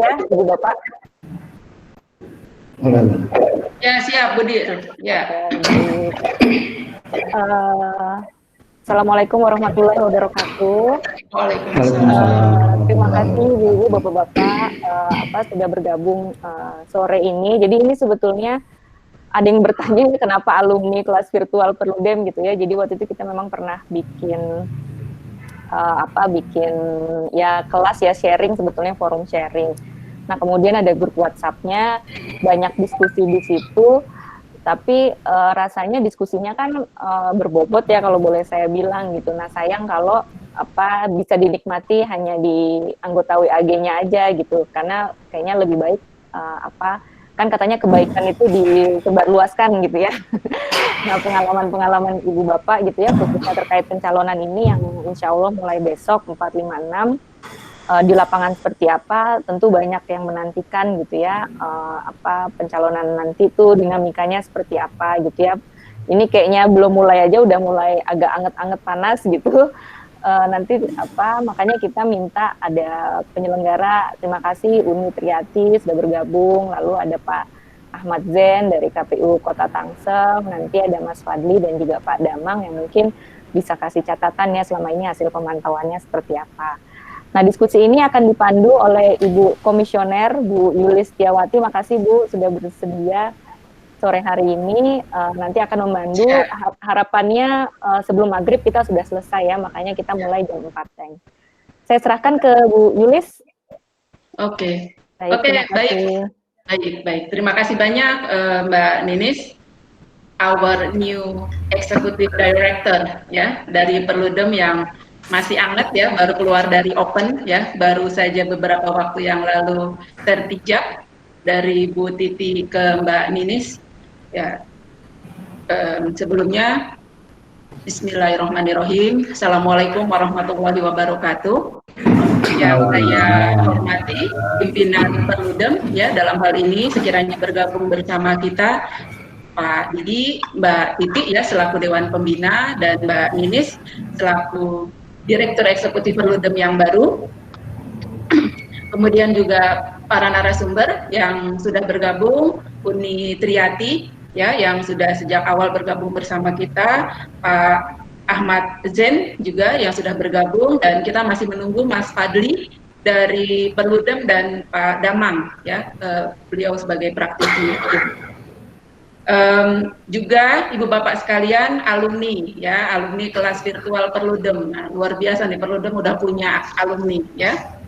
ya, Ibu Bapak. Ya, siap, Budi. Ya. Assalamualaikum warahmatullahi wabarakatuh. Waalaikumsalam. Terima kasih Ibu, Bapak-bapak sudah bergabung sore ini. Jadi ini sebetulnya ada yang bertanya kenapa alumni kelas virtual Perludem gitu ya. Jadi waktu itu kita memang pernah bikin ya kelas ya sharing, sebetulnya forum sharing. Nah kemudian ada grup WhatsApp-nya, banyak diskusi di situ. Tapi rasanya diskusinya kan berbobot ya kalau boleh saya bilang gitu. Nah sayang kalau bisa dinikmati hanya di anggota WAG-nya aja gitu, karena kayaknya lebih baik kan katanya kebaikan itu disebarluaskan gitu ya. Nah pengalaman-pengalaman Ibu Bapak gitu ya, khususnya terkait pencalonan ini yang insya Allah mulai besok 456 di lapangan seperti apa, tentu banyak yang menantikan gitu ya, pencalonan nanti tuh dinamikanya seperti apa gitu ya. Ini kayaknya belum mulai aja udah mulai agak anget-anget panas gitu. Nanti makanya kita minta ada penyelenggara, terima kasih Uni Triati sudah bergabung, lalu ada Pak Ahmad Zen dari KPU Kota Tangsel, nanti ada Mas Fadli dan juga Pak Damang yang mungkin bisa kasih catatan ya selama ini hasil pemantauannya seperti apa. Nah, diskusi ini akan dipandu oleh Ibu Komisioner, Bu Yulis Setiawati. Makasih Bu sudah bersedia sore hari ini. Nanti akan memandu, harapannya sebelum maghrib kita sudah selesai ya, makanya kita mulai jam 4. Saya serahkan ke Bu Yulis. Oke, baik. Terima kasih banyak Mbak Ninis, our new Executive Director ya dari Perludem yang masih anget ya, baru keluar dari open ya, baru saja beberapa waktu yang lalu tertijab dari Bu Titi ke Mbak Ninis ya. Sebelumnya Bismillahirrahmanirrahim. Assalamualaikum warahmatullahi wabarakatuh. Yang saya hormati pimpinan Perludem ya, dalam hal ini sekiranya bergabung bersama kita Pak Didi, Mbak Titi ya selaku Dewan Pembina, dan Mbak Ninis selaku Direktur Eksekutif Perludem yang baru. Kemudian juga para narasumber yang sudah bergabung, Uni Triati ya yang sudah sejak awal bergabung bersama kita, Pak Ahmad Zen juga yang sudah bergabung, dan kita masih menunggu Mas Fadli dari Perludem dan Pak Damang ya, beliau sebagai praktisi. Juga Ibu Bapak sekalian alumni ya, alumni kelas virtual Perludem. Nah, luar biasa nih, Perludem udah punya alumni ya.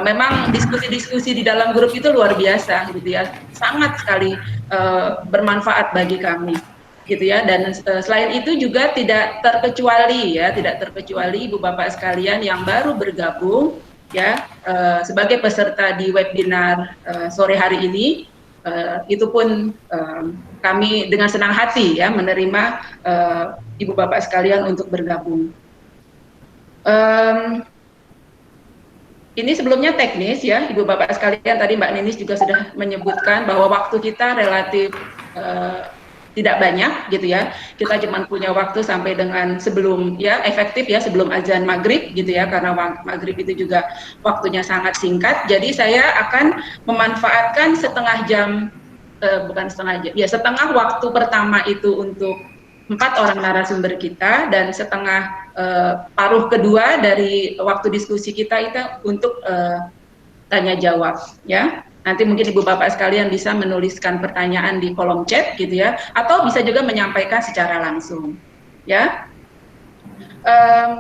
Memang diskusi-diskusi di dalam grup itu luar biasa gitu ya, sangat sekali bermanfaat bagi kami gitu ya. Dan selain itu juga tidak terkecuali Ibu Bapak sekalian yang baru bergabung ya sebagai peserta di webinar sore hari ini. Itu pun kami dengan senang hati ya menerima Ibu Bapak sekalian untuk bergabung. Ini sebelumnya teknis ya, Ibu Bapak sekalian, tadi Mbak Ninis juga sudah menyebutkan bahwa waktu kita relatif tidak banyak gitu ya. Kita cuma punya waktu sampai dengan sebelum ya efektif ya sebelum azan maghrib gitu ya, karena maghrib itu juga waktunya sangat singkat. Jadi saya akan memanfaatkan setengah jam, setengah waktu pertama itu untuk 4 orang narasumber kita, dan setengah paruh kedua dari waktu diskusi kita itu untuk tanya jawab ya. Nanti mungkin Ibu Bapak sekalian bisa menuliskan pertanyaan di kolom chat gitu ya, atau bisa juga menyampaikan secara langsung ya.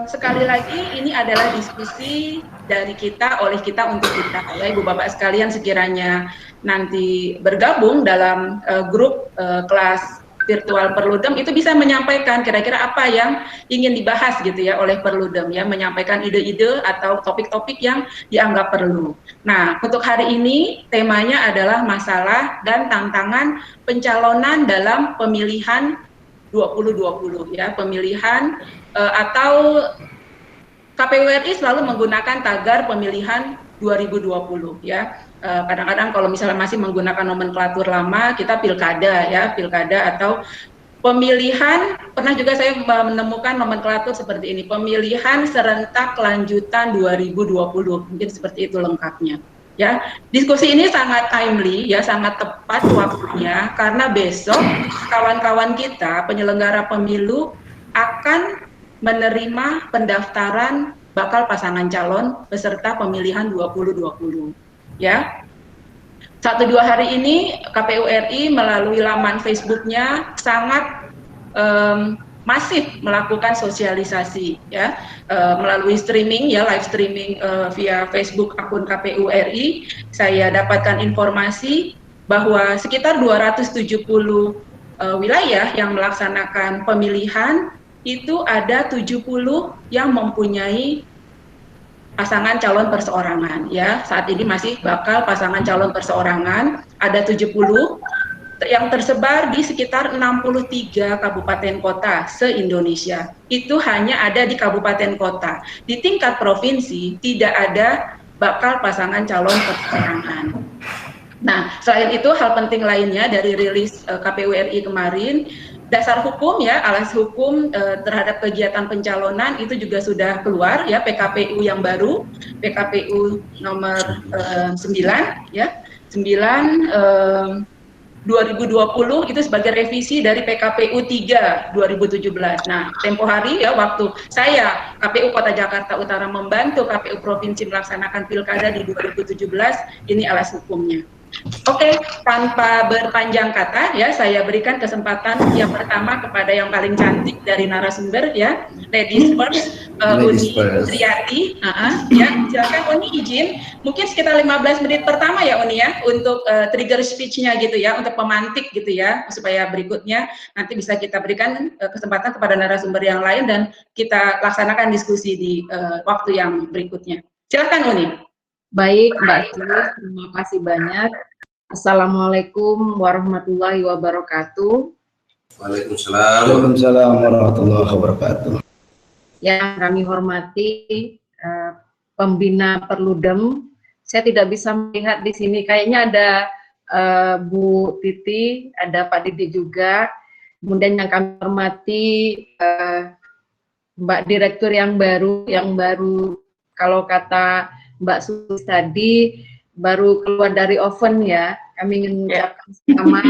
Sekali lagi ini adalah diskusi dari kita, oleh kita untuk kita ya. Ibu Bapak sekalian sekiranya nanti bergabung dalam grup kelas virtual Perludem itu bisa menyampaikan kira-kira apa yang ingin dibahas gitu ya oleh Perludem ya, menyampaikan ide-ide atau topik-topik yang dianggap perlu. Nah, untuk hari ini temanya adalah masalah dan tantangan pencalonan dalam pemilihan 2020 ya, pemilihan atau KPU RI selalu menggunakan tagar pemilihan 2020 ya. Kadang-kadang kalau misalnya masih menggunakan nomenklatur lama, kita pilkada ya, pilkada atau pemilihan, pernah juga saya menemukan nomenklatur seperti ini, pemilihan serentak lanjutan 2020, mungkin seperti itu lengkapnya Ya, diskusi ini sangat timely, ya, sangat tepat waktunya karena besok kawan-kawan kita penyelenggara pemilu akan menerima pendaftaran bakal pasangan calon peserta pemilihan 2020. Ya, 1-2 hari ini KPU RI melalui laman Facebooknya sangat masif melakukan sosialisasi, ya, melalui streaming, ya, live streaming via Facebook akun KPU RI. Saya dapatkan informasi bahwa sekitar 270 wilayah yang melaksanakan pemilihan itu ada 70 yang mempunyai pasangan calon perseorangan, ya. Saat ini masih bakal pasangan calon perseorangan ada 70 yang tersebar di sekitar 63 kabupaten kota se-Indonesia. Itu hanya ada di kabupaten kota. Di tingkat provinsi tidak ada bakal pasangan calon perseorangan. Nah, selain itu hal penting lainnya dari rilis KPU RI kemarin, dasar hukum, ya, alas hukum terhadap kegiatan pencalonan itu juga sudah keluar, ya, PKPU yang baru, PKPU nomor 9, ya, 9 2020 itu sebagai revisi dari PKPU 3 2017. Nah, tempo hari, ya, waktu saya KPU Kota Jakarta Utara membantu KPU Provinsi melaksanakan pilkada di 2017, ini alas hukumnya. Oke, tanpa berpanjang kata, ya, saya berikan kesempatan yang pertama kepada yang paling cantik dari narasumber, ya, ladies first, Uni Triati. Ya, silakan Uni, izin mungkin sekitar 15 menit pertama, ya, Uni, ya, untuk trigger speech-nya gitu, ya, untuk pemantik gitu, ya, supaya berikutnya nanti bisa kita berikan kesempatan kepada narasumber yang lain dan kita laksanakan diskusi di waktu yang berikutnya. Silakan Uni. Baik, Mbak Sulis, terima kasih banyak. Assalamualaikum warahmatullahi wabarakatuh. Waalaikumsalam warahmatullahi wabarakatuh. Yang kami hormati pembina Perludem, saya tidak bisa melihat di sini. Kayaknya ada Bu Titi, ada Pak Didi juga. Kemudian yang kami hormati Mbak Direktur yang baru kalau kata Mbak Sulis tadi baru keluar dari oven, ya. Kami ingin mengucapkan selamat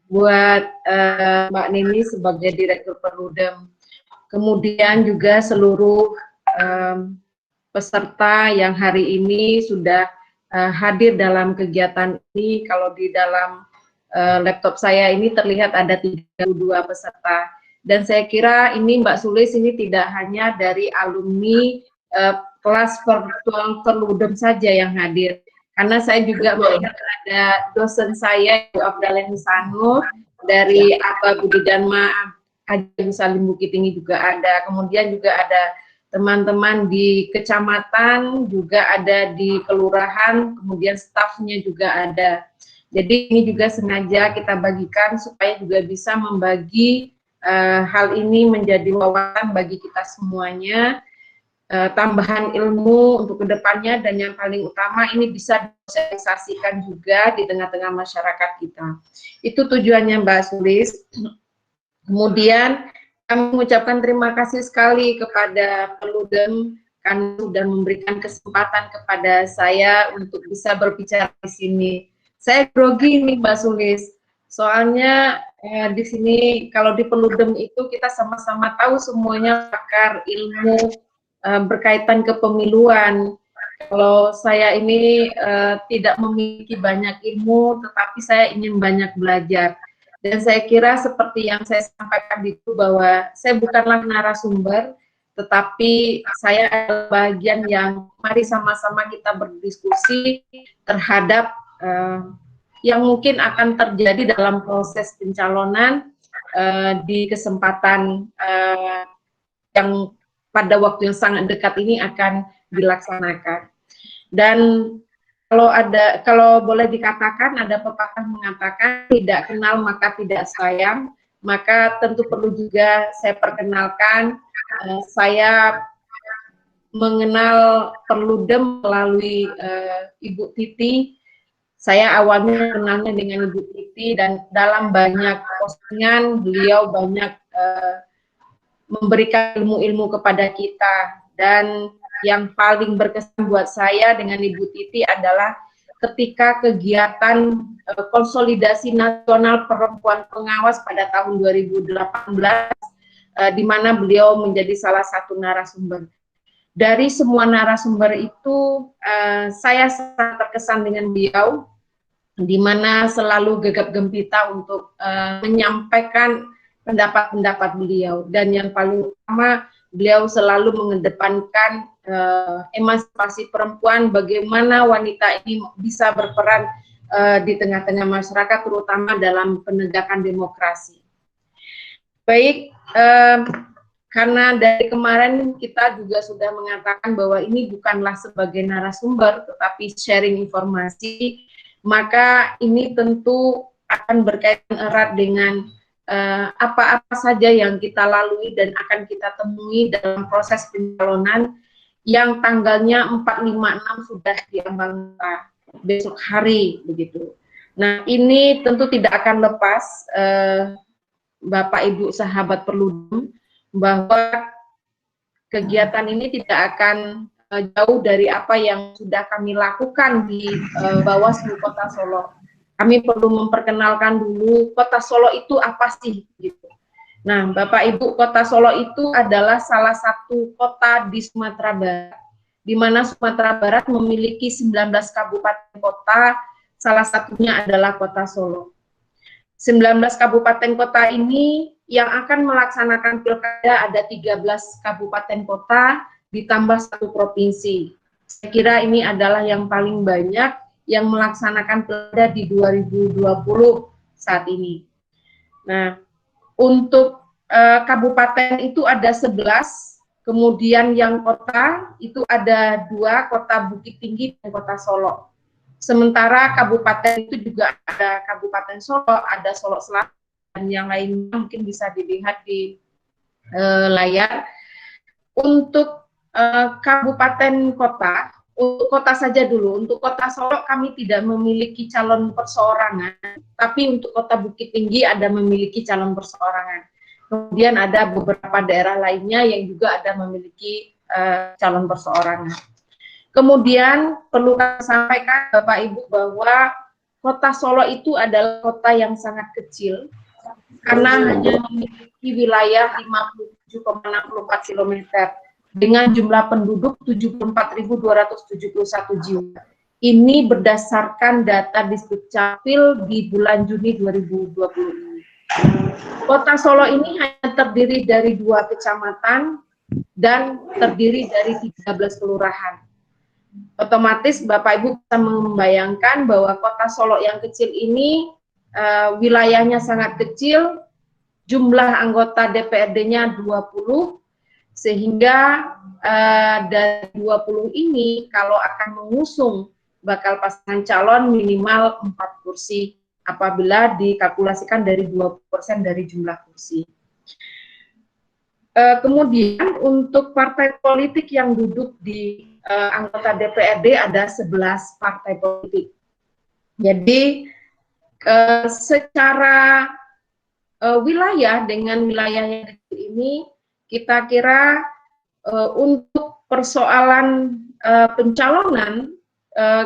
buat Mbak Nini sebagai Direktur Perludem. Kemudian juga seluruh peserta yang hari ini sudah hadir dalam kegiatan ini. Kalau di dalam laptop saya ini terlihat ada 32 peserta. Dan saya kira ini Mbak Sulis ini tidak hanya dari alumni kelas virtual Perludem saja yang hadir, karena saya juga melihat ada dosen saya, Bu Abdallah Sanur, dari ABA Budi Dharma Haji Salim Bukit Tinggi juga ada, kemudian juga ada teman-teman di kecamatan, juga ada di kelurahan, kemudian stafnya juga ada. Jadi ini juga sengaja kita bagikan supaya juga bisa membagi hal ini menjadi wawasan bagi kita semuanya, tambahan ilmu untuk kedepannya, dan yang paling utama ini bisa disosialisasikan juga di tengah-tengah masyarakat kita. Itu tujuannya Mbak Sulis. Kemudian kami mengucapkan terima kasih sekali kepada Perludem karena sudah memberikan kesempatan kepada saya untuk bisa berbicara di sini. Saya grogi nih Mbak Sulis, soalnya di sini kalau di Perludem itu kita sama-sama tahu semuanya pakar ilmu berkaitan kepemiluan. Kalau saya ini tidak memiliki banyak ilmu, tetapi saya ingin banyak belajar. Dan saya kira seperti yang saya sampaikan itu, bahwa saya bukanlah narasumber, tetapi saya adalah bagian yang mari sama-sama kita berdiskusi terhadap yang mungkin akan terjadi dalam proses pencalonan di kesempatan yang pada waktu yang sangat dekat ini akan dilaksanakan. Dan kalau boleh dikatakan, ada pepatah mengatakan tidak kenal maka tidak sayang, maka tentu perlu juga saya perkenalkan, saya mengenal Perludem melalui Ibu Titi. Saya awalnya kenalnya dengan Ibu Titi, dan dalam banyak postingan beliau banyak memberikan ilmu-ilmu kepada kita. Dan yang paling berkesan buat saya dengan Ibu Titi adalah ketika kegiatan konsolidasi nasional perempuan pengawas pada tahun 2018, di mana beliau menjadi salah satu narasumber. Dari semua narasumber itu, saya sangat terkesan dengan beliau, di mana selalu gegap gempita untuk menyampaikan pendapat-pendapat beliau. Dan yang paling utama, beliau selalu mengedepankan emansipasi perempuan, bagaimana wanita ini bisa berperan di tengah-tengah masyarakat, terutama dalam penegakan demokrasi. Baik, karena dari kemarin kita juga sudah mengatakan bahwa ini bukanlah sebagai narasumber, tetapi sharing informasi, maka ini tentu akan berkaitan erat dengan apa-apa saja yang kita lalui dan akan kita temui dalam proses pencalonan yang tanggalnya 4, 5, 6 sudah diambang besok hari begitu. Nah, ini tentu tidak akan lepas Bapak Ibu sahabat Perludem, bahwa kegiatan ini tidak akan jauh dari apa yang sudah kami lakukan di Bawaslu Kota Solo. Kami perlu memperkenalkan dulu Kota Solo itu apa sih gitu. Nah, Bapak Ibu, Kota Solo itu adalah salah satu kota di Sumatera Barat, di mana Sumatera Barat memiliki 19 kabupaten kota, salah satunya adalah Kota Solo. 19 kabupaten kota ini yang akan melaksanakan pilkada ada 13 kabupaten kota ditambah 1 provinsi. Saya kira ini adalah yang paling banyak yang melaksanakan pilkada di 2020 saat ini. Nah, untuk kabupaten itu ada 11, kemudian yang kota itu ada 2, Kota Bukit Tinggi dan Kota Solo. Sementara kabupaten itu juga ada Kabupaten Solo, ada Solo Selatan, dan yang lainnya mungkin bisa dilihat di layar. Untuk kabupaten kota, untuk kota saja dulu, untuk Kota Solo kami tidak memiliki calon perseorangan, tapi untuk Kota Bukit Tinggi ada memiliki calon perseorangan. Kemudian ada beberapa daerah lainnya yang juga ada memiliki calon perseorangan. Kemudian perlu kami sampaikan Bapak Ibu bahwa Kota Solo itu adalah kota yang sangat kecil karena hanya memiliki wilayah 57,64 km dengan jumlah penduduk 74.271 jiwa. Ini berdasarkan data Disdukcapil di bulan Juni 2020 ini. Kota Solo ini hanya terdiri dari 2 kecamatan dan terdiri dari 13 kelurahan. Otomatis Bapak Ibu bisa membayangkan bahwa Kota Solo yang kecil ini wilayahnya sangat kecil, jumlah anggota DPRD-nya 20, sehingga dari 20 ini kalau akan mengusung bakal pasangan calon minimal 4 kursi apabila dikalkulasikan dari 20% dari jumlah kursi. Kemudian untuk partai politik yang duduk di anggota DPRD ada 11 partai politik. Jadi secara wilayah dengan wilayah yang kecil ini, kita kira untuk persoalan pencalonan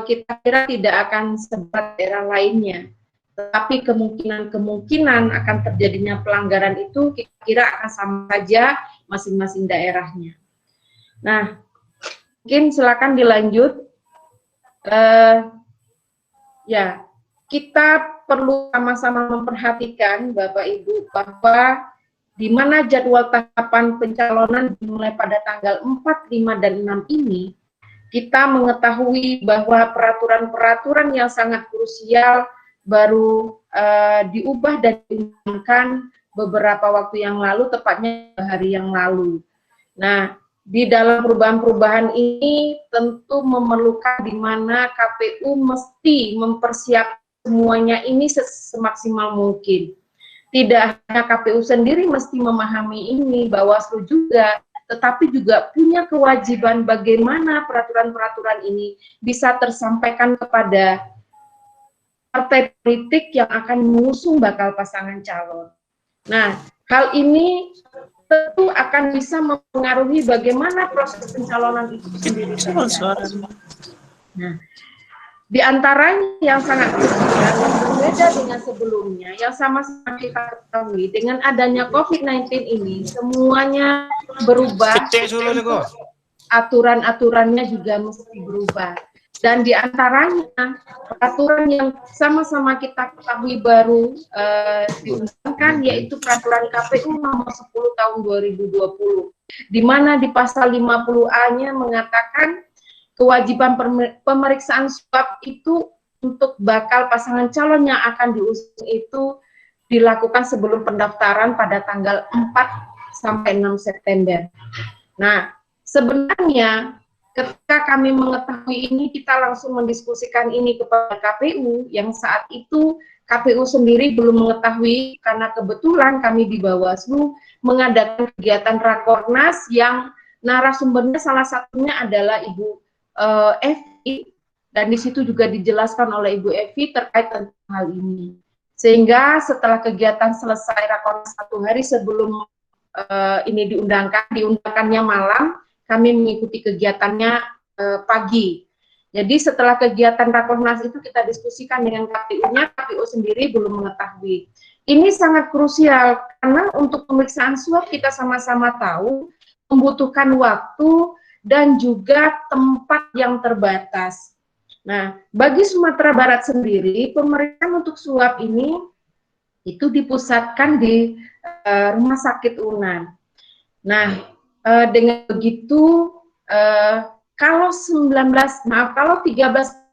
kita kira tidak akan seberat daerah lainnya. Tetapi kemungkinan akan terjadinya pelanggaran itu kita kira akan sama saja masing-masing daerahnya. Nah, mungkin silakan dilanjut. Ya, kita perlu sama-sama memperhatikan Bapak Ibu bahwa di mana jadwal tahapan pencalonan dimulai pada tanggal 4, 5, dan 6 ini, kita mengetahui bahwa peraturan-peraturan yang sangat krusial baru diubah dan diumumkan beberapa waktu yang lalu, tepatnya hari yang lalu. Nah, di dalam perubahan-perubahan ini tentu memerlukan di mana KPU mesti mempersiapkan semuanya ini semaksimal mungkin. Tidak hanya KPU sendiri mesti memahami ini, Bawaslu juga, tetapi juga punya kewajiban bagaimana peraturan-peraturan ini bisa tersampaikan kepada partai politik yang akan mengusung bakal pasangan calon. Nah, hal ini tentu akan bisa mempengaruhi bagaimana proses pencalonan itu sendiri terjadi. Nah, di antaranya yang sangat krusial, yang berbeda dengan sebelumnya, yang sama-sama kita ketahui, dengan adanya COVID-19 ini, semuanya berubah, aturan-aturannya juga mesti berubah. Dan di antaranya, peraturan yang sama-sama kita ketahui baru diundangkan, yaitu peraturan KPU nomor 10 tahun 2020, di mana di pasal 50A-nya mengatakan kewajiban pemeriksaan swab itu untuk bakal pasangan calon yang akan diusung itu dilakukan sebelum pendaftaran pada tanggal 4 sampai 6 September. Nah, sebenarnya ketika kami mengetahui ini, kita langsung mendiskusikan ini kepada KPU, yang saat itu KPU sendiri belum mengetahui, karena kebetulan kami di Bawaslu mengadakan kegiatan Rakornas yang narasumbernya salah satunya adalah Ibu Evi, dan di situ juga dijelaskan oleh Ibu Evi terkait tentang hal ini. Sehingga setelah kegiatan selesai Rakornas 1 hari sebelum ini diundangkannya malam, kami mengikuti kegiatannya pagi. Jadi setelah kegiatan Rakornas itu kita diskusikan dengan KPU-nya, KPU sendiri belum mengetahui. Ini sangat krusial karena untuk pemeriksaan swab kita sama-sama tahu membutuhkan waktu dan juga tempat yang terbatas. Nah, bagi Sumatera Barat sendiri, pemeriksaan untuk swab ini itu dipusatkan di Rumah Sakit UNAN. Nah, dengan begitu, kalau 13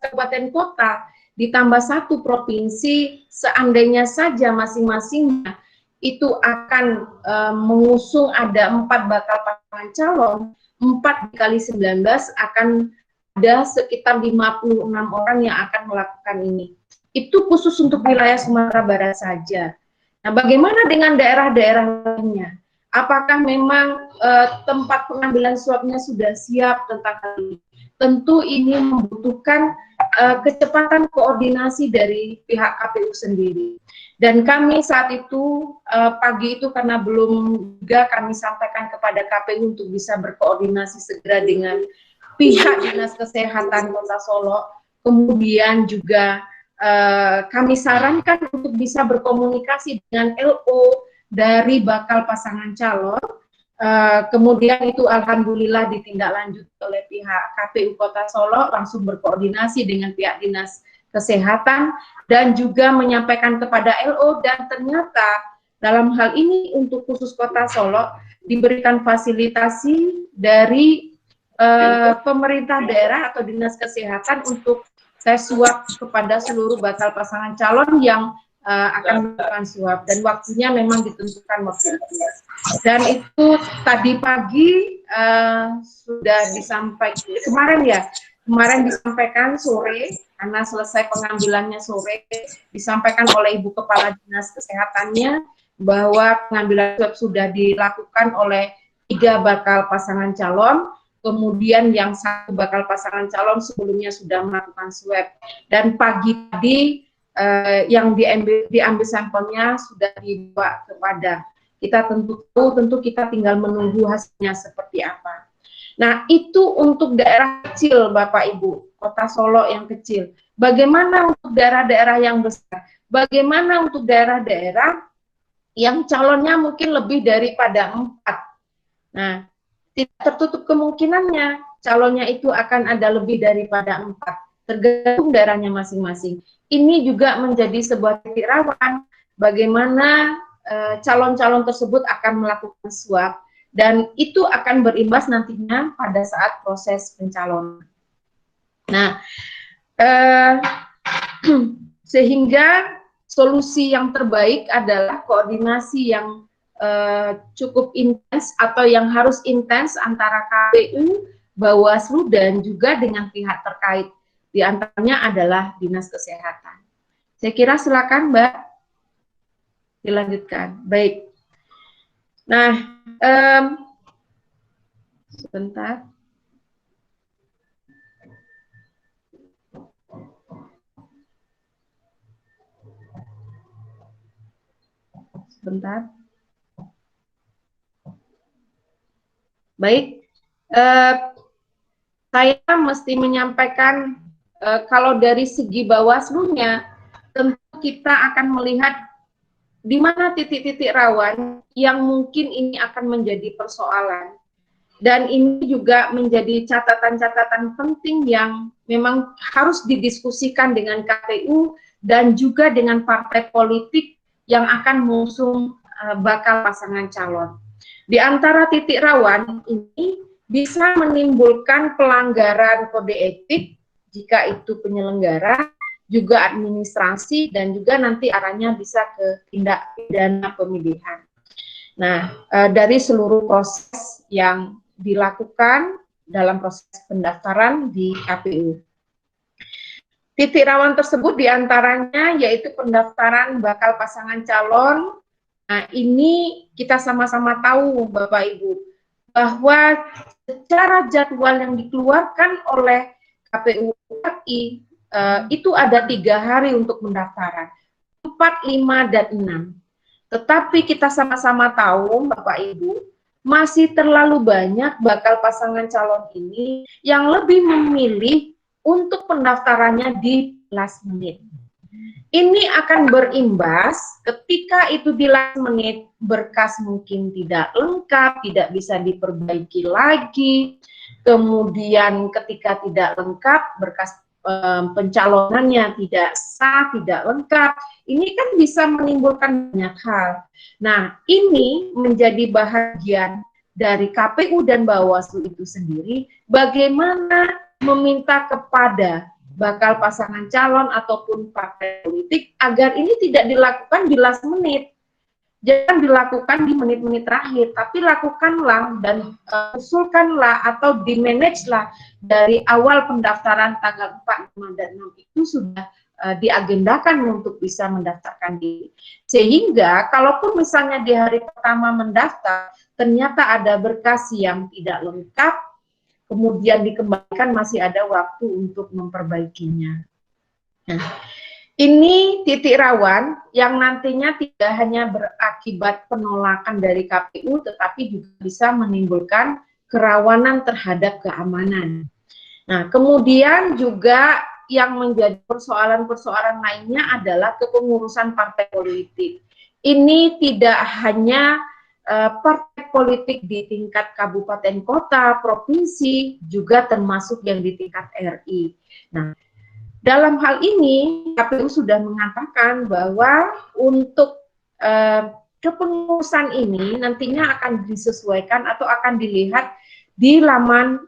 kabupaten kota ditambah 1 provinsi, seandainya saja masing-masingnya itu akan mengusung ada 4 bakal pasangan calon, 4 kali 19 akan ada sekitar 56 orang yang akan melakukan ini. Itu khusus untuk wilayah Sumatera Barat saja. Nah, bagaimana dengan daerah-daerah lainnya? Apakah memang tempat pengambilan swabnya sudah siap tentang hal ini? Tentu ini membutuhkan kecepatan koordinasi dari pihak KPU sendiri. Dan kami saat itu, pagi itu karena belum juga kami sampaikan kepada KPU untuk bisa berkoordinasi segera dengan pihak Dinas Kesehatan Kota Solo, kemudian juga kami sarankan untuk bisa berkomunikasi dengan LO dari bakal pasangan calon, kemudian itu alhamdulillah ditindaklanjuti oleh pihak KPU Kota Solo, langsung berkoordinasi dengan pihak Dinas Kesehatan dan juga menyampaikan kepada LO, dan ternyata dalam hal ini untuk khusus Kota Solo diberikan fasilitasi dari pemerintah daerah atau Dinas Kesehatan untuk tes swab kepada seluruh bakal pasangan calon yang akan melakukan swab, dan waktunya memang ditentukan waktu itu. Dan itu tadi pagi sudah disampaikan, kemarin disampaikan sore, karena selesai pengambilannya sore, disampaikan oleh Ibu Kepala Dinas Kesehatannya bahwa pengambilan swab sudah dilakukan oleh 3 bakal pasangan calon, kemudian yang 1 bakal pasangan calon sebelumnya sudah melakukan swab, dan pagi tadi yang diambil sampelnya sudah dibawa kepada kita. Tentu kita tinggal menunggu hasilnya seperti apa. Nah, itu untuk daerah kecil, Bapak Ibu, Kota Solo yang kecil. Bagaimana untuk daerah-daerah yang besar? Bagaimana untuk daerah-daerah yang calonnya mungkin lebih daripada 4? Nah, tidak tertutup kemungkinannya calonnya itu akan ada lebih daripada 4, tergantung daerahnya masing-masing. Ini juga menjadi sebuah titik rawan bagaimana calon-calon tersebut akan melakukan swab, dan itu akan berimbas nantinya pada saat proses pencalonan. Nah, sehingga solusi yang terbaik adalah koordinasi yang cukup intens atau yang harus intens antara KPU, Bawaslu, dan juga dengan pihak terkait. Di antaranya adalah Dinas Kesehatan. Saya kira silakan Mbak dilanjutkan. Baik. Nah, sebentar. Sebentar. Baik, saya mesti menyampaikan kalau dari segi Bawaslu-nya, tentu kita akan melihat di mana titik-titik rawan yang mungkin ini akan menjadi persoalan. Dan ini juga menjadi catatan-catatan penting yang memang harus didiskusikan dengan KPU dan juga dengan partai politik yang akan mengusung bakal pasangan calon. Di antara titik rawan ini bisa menimbulkan pelanggaran kode etik jika itu penyelenggara, juga administrasi, dan juga nanti arahnya bisa ke tindak pidana pemilihan. Nah, dari seluruh proses yang dilakukan dalam proses pendaftaran di KPU. Titik rawan tersebut diantaranya yaitu pendaftaran bakal pasangan calon. Nah, ini kita sama-sama tahu Bapak Ibu, bahwa secara jadwal yang dikeluarkan oleh KPU RI itu ada 3 hari untuk pendaftaran, 4, 5, dan 6. Tetapi kita sama-sama tahu Bapak Ibu, masih terlalu banyak bakal pasangan calon ini yang lebih memilih untuk pendaftarannya di last minute. Ini akan berimbas ketika itu di last minute berkas mungkin tidak lengkap, tidak bisa diperbaiki lagi. Kemudian ketika tidak lengkap, berkas pencalonannya tidak sah, tidak lengkap. Ini kan bisa menimbulkan banyak hal. Nah, ini menjadi bahagian dari KPU dan Bawaslu itu sendiri, bagaimana meminta kepada bakal pasangan calon ataupun partai politik agar ini tidak dilakukan di last minute. Jangan dilakukan di menit-menit terakhir, tapi lakukanlah dan usulkanlah atau dimanage-lah dari awal pendaftaran tanggal 4, 5, dan 6 itu sudah diagendakan untuk bisa mendaftarkan diri. Sehingga kalaupun misalnya di hari pertama mendaftar, ternyata ada berkas yang tidak lengkap, kemudian dikembalikan masih ada waktu untuk memperbaikinya. Nah, ini titik rawan yang nantinya tidak hanya berakibat penolakan dari KPU, tetapi juga bisa menimbulkan kerawanan terhadap keamanan. Nah, kemudian juga yang menjadi persoalan-persoalan lainnya adalah kepengurusan partai politik. Ini tidak hanya partai politik di tingkat kabupaten kota, provinsi, juga termasuk yang di tingkat RI. Nah, dalam hal ini KPU sudah mengatakan bahwa untuk kepengurusan ini nantinya akan disesuaikan atau akan dilihat di laman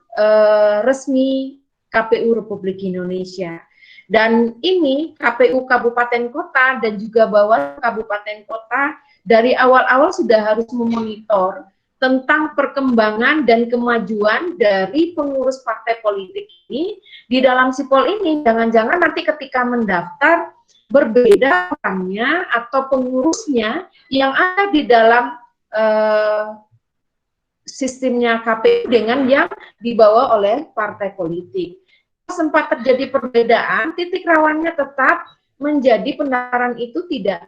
resmi KPU Republik Indonesia. Dan ini KPU Kabupaten Kota dan juga Bawaslu Kabupaten Kota dari awal-awal sudah harus memonitor tentang perkembangan dan kemajuan dari pengurus partai politik ini di dalam sipol ini. Jangan-jangan nanti ketika mendaftar berbeda orangnya atau pengurusnya yang ada di dalam sistemnya KPU dengan yang dibawa oleh partai politik. Sempat terjadi perbedaan, titik rawannya tetap menjadi pendaftaran itu tidak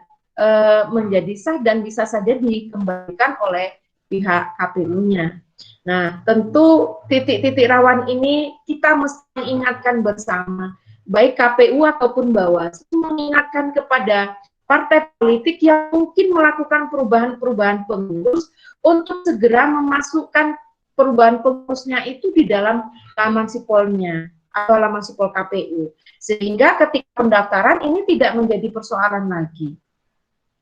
menjadi sah dan bisa saja dikembalikan oleh pihak KPU-nya. Nah, tentu titik-titik rawan ini kita mesti ingatkan bersama, baik KPU ataupun Bawaslu, mengingatkan kepada partai politik yang mungkin melakukan perubahan-perubahan pengurus untuk segera memasukkan perubahan pengurusnya itu di dalam laman sipolnya atau laman sipol KPU, sehingga ketika pendaftaran ini tidak menjadi persoalan lagi.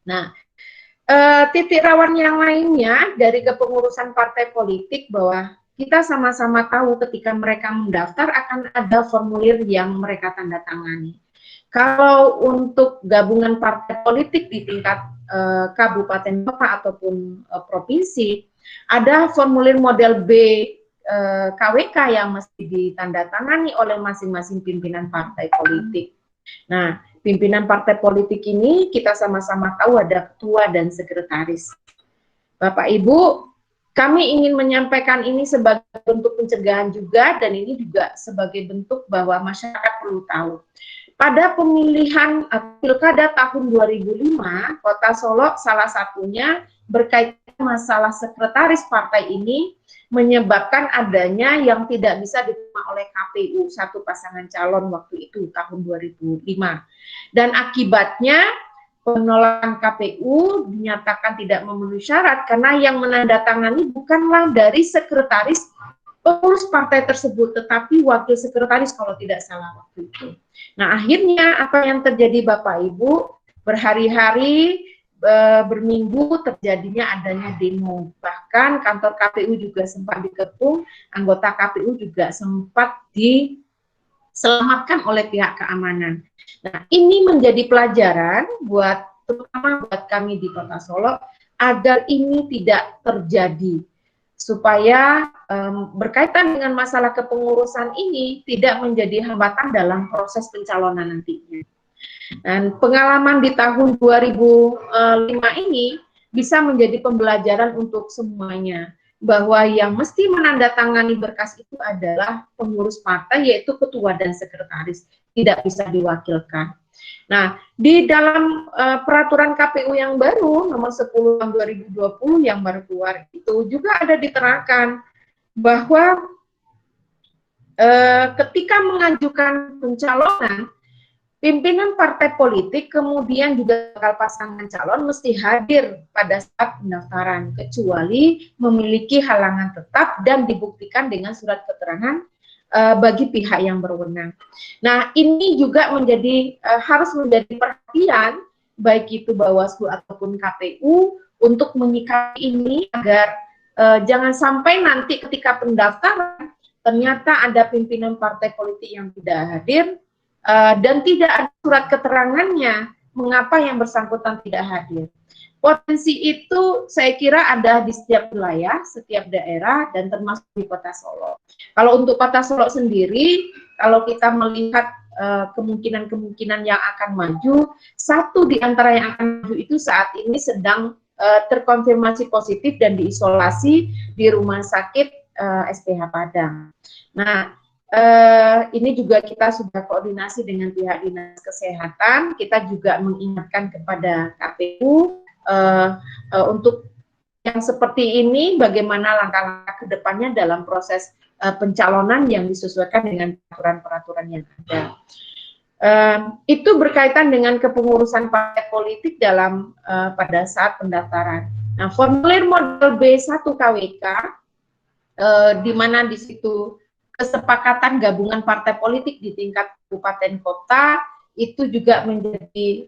Nah, titik rawan yang lainnya dari kepengurusan partai politik bahwa kita sama-sama tahu ketika mereka mendaftar akan ada formulir yang mereka tanda tangani. Kalau untuk gabungan partai politik di tingkat kabupaten kota ataupun provinsi, ada formulir model B KWK yang mesti ditandatangani oleh masing-masing pimpinan partai politik. Nah, pimpinan partai politik ini kita sama-sama tahu ada ketua dan sekretaris. Bapak Ibu, kami ingin menyampaikan ini sebagai bentuk pencegahan juga, dan ini juga sebagai bentuk bahwa masyarakat perlu tahu pada pemilihan pilkada tahun 2005, Kota Solo salah satunya berkaitan masalah sekretaris partai ini menyebabkan adanya yang tidak bisa diterima oleh KPU, satu pasangan calon waktu itu tahun 2005. Dan akibatnya penolakan KPU dinyatakan tidak memenuhi syarat karena yang menandatangani bukanlah dari sekretaris pengurus partai tersebut, tetapi wakil sekretaris kalau tidak salah waktu itu. Nah, akhirnya apa yang terjadi Bapak Ibu, berhari-hari, berminggu terjadinya adanya demo. Bahkan kantor KPU juga sempat dikepung, anggota KPU juga sempat diselamatkan oleh pihak keamanan. Nah, ini menjadi pelajaran terutama buat kami di Kota Solo, agar ini tidak terjadi, supaya berkaitan dengan masalah kepengurusan ini tidak menjadi hambatan dalam proses pencalonan nantinya. Dan pengalaman di tahun 2005 ini bisa menjadi pembelajaran untuk semuanya, bahwa yang mesti menandatangani berkas itu adalah pengurus partai, yaitu ketua dan sekretaris, tidak bisa diwakilkan. Nah, di dalam peraturan KPU yang baru nomor 10 tahun 2020 yang baru keluar itu juga ada diterangkan bahwa ketika mengajukan pencalonan, pimpinan partai politik kemudian juga bakal pasangan calon mesti hadir pada saat pendaftaran, kecuali memiliki halangan tetap dan dibuktikan dengan surat keterangan bagi pihak yang berwenang. Nah, ini juga harus menjadi perhatian baik itu Bawaslu ataupun KPU untuk menyikapi ini agar jangan sampai nanti ketika pendaftaran ternyata ada pimpinan partai politik yang tidak hadir dan tidak ada surat keterangannya mengapa yang bersangkutan tidak hadir. Potensi itu saya kira ada di setiap wilayah, setiap daerah, dan termasuk di Kota Solo. Kalau untuk Kota Solo sendiri, kalau kita melihat kemungkinan-kemungkinan yang akan maju, satu di antara yang akan maju itu saat ini sedang terkonfirmasi positif dan diisolasi di Rumah Sakit SPH Padang. Nah, ini juga kita sudah koordinasi dengan pihak Dinas Kesehatan. Kita juga mengingatkan kepada KPU untuk yang seperti ini, bagaimana langkah-langkah ke depannya dalam proses pencalonan yang disesuaikan dengan peraturan-peraturan yang ada. Itu berkaitan dengan kepengurusan partai politik dalam pada saat pendaftaran. Nah, formulir model B1 KWK, di mana di situ kesepakatan gabungan partai politik di tingkat kabupaten kota itu juga menjadi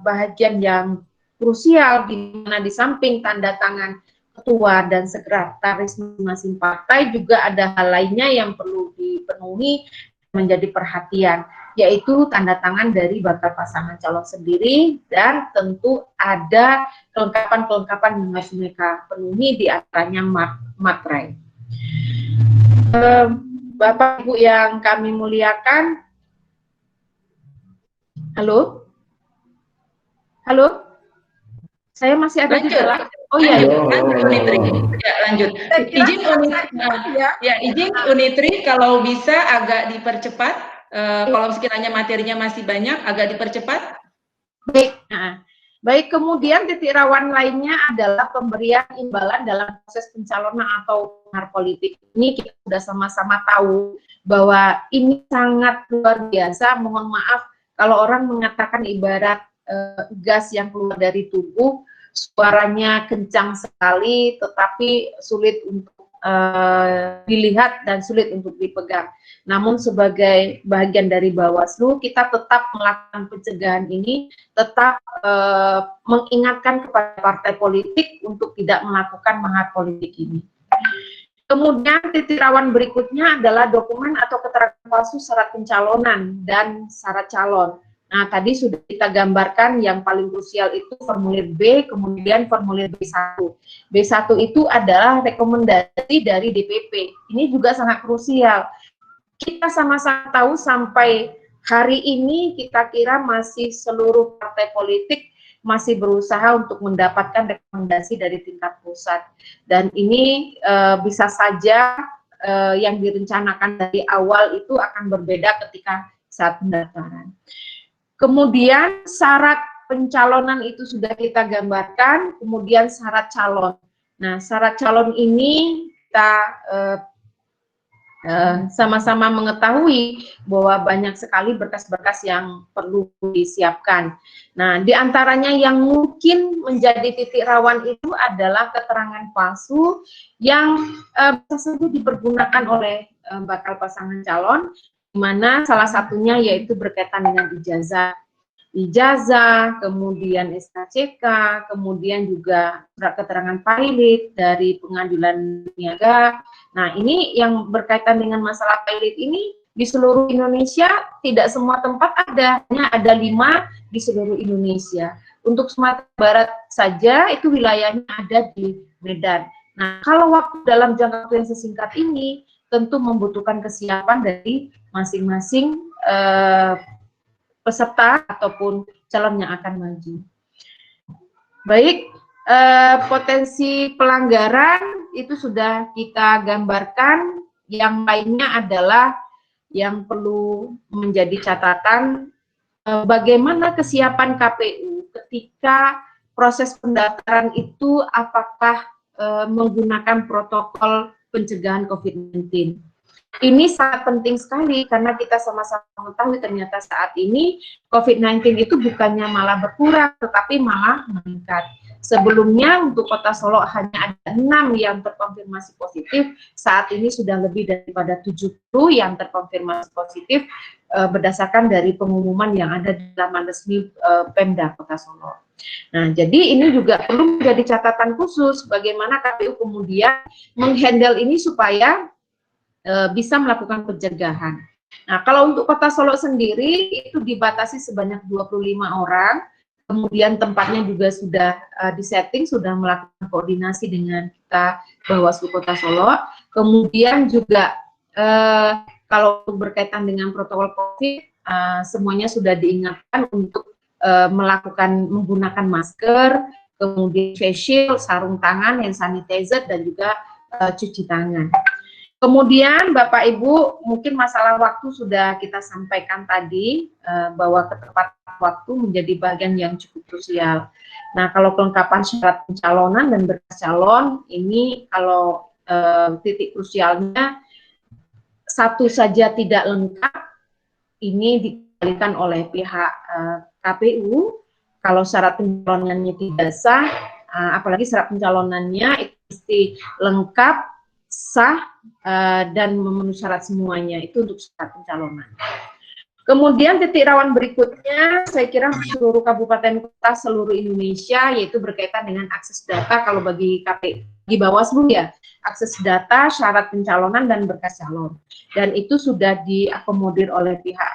bahagian yang krusial, di mana di samping tanda tangan ketua dan sekretaris masing-masing partai juga ada hal lainnya yang perlu dipenuhi menjadi perhatian, yaitu tanda tangan dari bakal pasangan calon sendiri, dan tentu ada kelengkapan-kelengkapan yang harus mereka penuhi, di antaranya materai. Bapak Ibu yang kami muliakan, halo, saya masih ada di dalam. Oh iya, lanjut Unitri. Ya, lanjut. Izin Unitri kalau bisa agak dipercepat. Kalau sekiranya materinya masih banyak, agak dipercepat. Baik. Nah, baik, kemudian titik rawan lainnya adalah pemberian imbalan dalam proses pencalonan atau mahar politik. Ini kita sudah sama-sama tahu bahwa ini sangat luar biasa. Mohon maaf kalau orang mengatakan ibarat gas yang keluar dari tubuh, suaranya kencang sekali, tetapi sulit untuk dilihat dan sulit untuk dipegang. Namun sebagai bagian dari Bawaslu, kita tetap melakukan pencegahan ini, tetap mengingatkan kepada partai politik untuk tidak melakukan mahar politik ini. Kemudian titik rawan berikutnya adalah dokumen atau keterangan palsu syarat pencalonan dan syarat calon. Nah, tadi sudah kita gambarkan yang paling krusial itu formulir B, kemudian formulir B1. B1 itu adalah rekomendasi dari DPP. Ini juga sangat krusial. Kita sama-sama tahu sampai hari ini kita kira masih seluruh partai politik masih berusaha untuk mendapatkan rekomendasi dari tingkat pusat. Dan ini bisa saja yang direncanakan dari awal itu akan berbeda ketika saat pendaftaran. Kemudian syarat pencalonan itu sudah kita gambarkan, kemudian syarat calon. Nah, syarat calon ini kita sama-sama mengetahui bahwa banyak sekali berkas-berkas yang perlu disiapkan. Nah, di antaranya yang mungkin menjadi titik rawan itu adalah keterangan palsu yang bisa saja dipergunakan oleh bakal pasangan calon, di mana salah satunya yaitu berkaitan dengan ijazah, kemudian SKCK, kemudian juga surat keterangan pilot dari pengadilan niaga. Nah, ini yang berkaitan dengan masalah pilot ini di seluruh Indonesia tidak semua tempat ada, hanya ada 5 di seluruh Indonesia. Untuk Sumatera Barat saja itu wilayahnya ada di Medan. Nah, kalau waktu dalam jangka waktu yang sesingkat ini tentu membutuhkan kesiapan dari masing-masing peserta ataupun calon yang akan maju. Baik, potensi pelanggaran itu sudah kita gambarkan. Yang lainnya adalah yang perlu menjadi catatan, bagaimana kesiapan KPU ketika proses pendaftaran itu apakah menggunakan protokol pencegahan COVID-19. Ini sangat penting sekali karena kita sama-sama mengetahui ternyata saat ini COVID-19 itu bukannya malah berkurang, tetapi malah meningkat. Sebelumnya untuk Kota Solo hanya ada 6 yang terkonfirmasi positif, saat ini sudah lebih daripada 70 yang terkonfirmasi positif berdasarkan dari pengumuman yang ada di laman resmi Pemda Kota Solo. Nah, jadi ini juga perlu menjadi catatan khusus bagaimana KPU kemudian menghandle ini supaya bisa melakukan pencegahan. Nah, kalau untuk Kota Solo sendiri itu dibatasi sebanyak 25 orang, kemudian tempatnya juga sudah disetting, sudah melakukan koordinasi dengan kita Bawaslu Kota Solo. Kemudian juga kalau berkaitan dengan protokol COVID, semuanya sudah diingatkan untuk menggunakan masker, kemudian face shield, sarung tangan, hand sanitizer, dan juga cuci tangan. Kemudian Bapak Ibu, mungkin masalah waktu sudah kita sampaikan tadi, bahwa ketepatan waktu menjadi bagian yang cukup krusial. Nah, kalau kelengkapan syarat pencalonan dan berkas calon, ini kalau titik krusialnya satu saja tidak lengkap, ini dikembalikan oleh pihak KPU. Kalau syarat pencalonannya tidak sah, apalagi syarat pencalonannya itu mesti lengkap, sah, dan memenuhi syarat semuanya, itu untuk syarat pencalonan. Kemudian titik rawan berikutnya, saya kira seluruh kabupaten kota seluruh Indonesia, yaitu berkaitan dengan akses data. Kalau bagi KPU, di Bawaslu ya, akses data, syarat pencalonan, dan berkas calon. Dan itu sudah diakomodir oleh pihak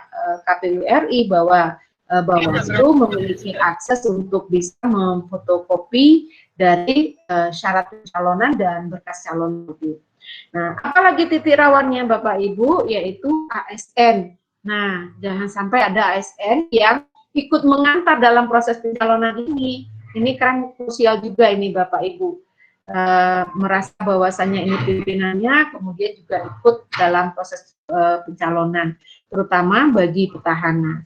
KPU RI bahwa Bawaslu memiliki akses untuk bisa memfotokopi dari syarat pencalonan dan berkas calon itu. Nah, apalagi titik rawannya Bapak Ibu, yaitu ASN. Nah, jangan sampai ada ASN yang ikut mengantar dalam proses pencalonan ini. Ini kan krusial juga ini Bapak Ibu. Merasa bahwasannya ini pimpinannya, kemudian juga ikut dalam proses pencalonan, terutama bagi petahana.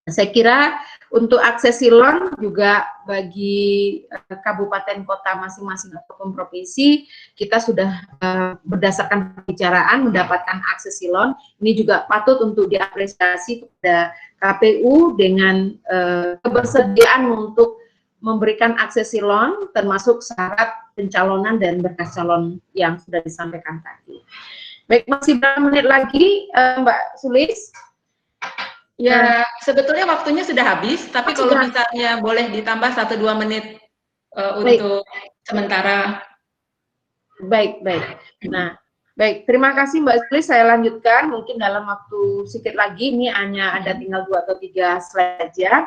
Saya kira untuk akses silon juga bagi kabupaten kota masing-masing ataupun provinsi, kita sudah berdasarkan pembicaraan mendapatkan akses silon. Ini juga patut untuk diapresiasi kepada KPU dengan kebersediaan untuk memberikan akses silon, termasuk syarat pencalonan dan berkas calon yang sudah disampaikan tadi. Baik, masih berapa menit lagi Mbak Sulis? Ya, sebetulnya waktunya sudah habis, tapi kalau misalnya boleh ditambah 1-2 menit untuk sementara. Baik. Nah, baik, terima kasih Mbak Sulis, saya lanjutkan, mungkin dalam waktu sedikit lagi, ini hanya ada tinggal 2 atau 3 slide saja.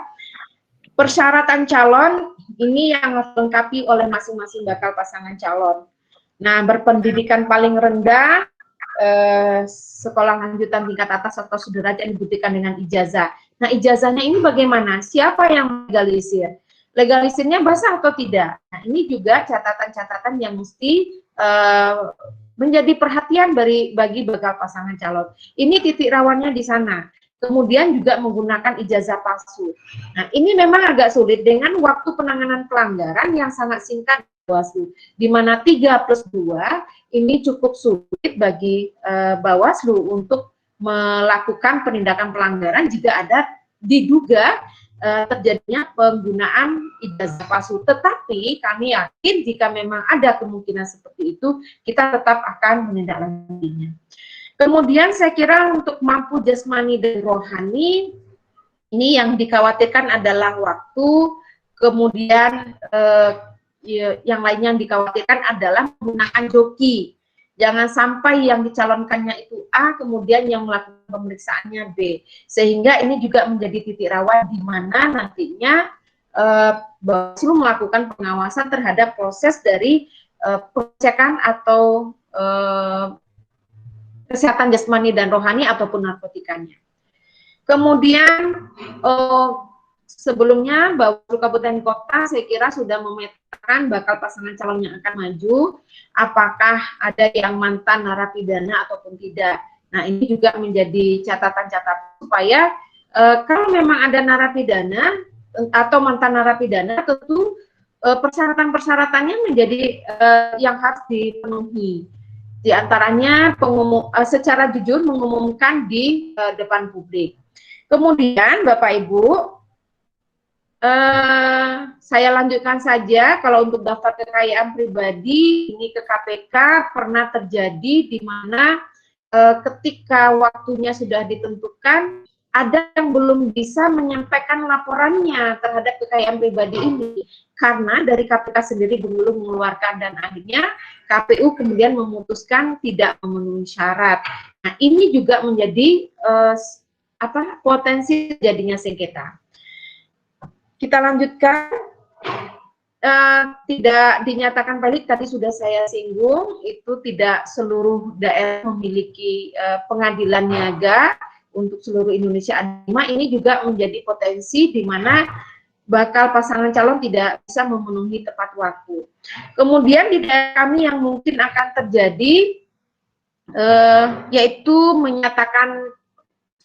Persyaratan calon, ini yang dilengkapi oleh masing-masing bakal pasangan calon. Nah, berpendidikan paling rendah, sekolah lanjutan tingkat atas atau sederajat yang dibuktikan dengan ijazah. Nah, ijazahnya ini bagaimana? Siapa yang legalisir? Legalisirnya basah atau tidak? Nah, ini juga catatan-catatan yang mesti menjadi perhatian bagi bakal pasangan calon. Ini titik rawannya di sana. kemudian juga menggunakan ijazah palsu. Nah, ini memang agak sulit dengan waktu penanganan pelanggaran yang sangat singkat Bawaslu, di mana 3+2 ini cukup sulit bagi Bawaslu untuk melakukan penindakan pelanggaran jika ada diduga terjadinya penggunaan ijazah palsu. Tetapi kami yakin jika memang ada kemungkinan seperti itu, kita tetap akan menindaklanjutinya. Kemudian saya kira untuk mampu jasmani dan rohani, ini yang dikhawatirkan adalah waktu, kemudian yang lainnya yang dikhawatirkan adalah menggunakan joki. Jangan sampai yang dicalonkannya itu A, kemudian yang melakukan pemeriksaannya B. Sehingga ini juga menjadi titik rawan di mana nantinya Bawaslu melakukan pengawasan terhadap proses dari pengecekan atau kesehatan jasmani dan rohani ataupun narkotikanya. Kemudian sebelumnya Bawaslu Kabupaten Kota saya kira sudah memetakan bakal pasangan calon yang akan maju, apakah ada yang mantan narapidana ataupun tidak. Nah, ini juga menjadi catatan-catatan supaya kalau memang ada narapidana atau mantan narapidana, tentu persyaratan-persyaratannya menjadi yang harus dipenuhi. Di antaranya secara jujur mengumumkan di depan publik. Kemudian Bapak Ibu, saya lanjutkan saja. Kalau untuk daftar kekayaan pribadi ini ke KPK pernah terjadi di mana ketika waktunya sudah ditentukan ada yang belum bisa menyampaikan laporannya terhadap kekayaan pribadi ini karena dari KPK sendiri belum mengeluarkan dan akhirnya KPU kemudian memutuskan tidak memenuhi syarat. Nah, ini juga menjadi potensi jadinya sengketa. Kita lanjutkan. Tidak dinyatakan valid, tadi sudah saya singgung, itu tidak seluruh daerah memiliki pengadilan niaga untuk seluruh Indonesia. Ini juga menjadi potensi di mana bakal pasangan calon tidak bisa memenuhi tepat waktu. Kemudian di daerah kami yang mungkin akan terjadi, yaitu menyatakan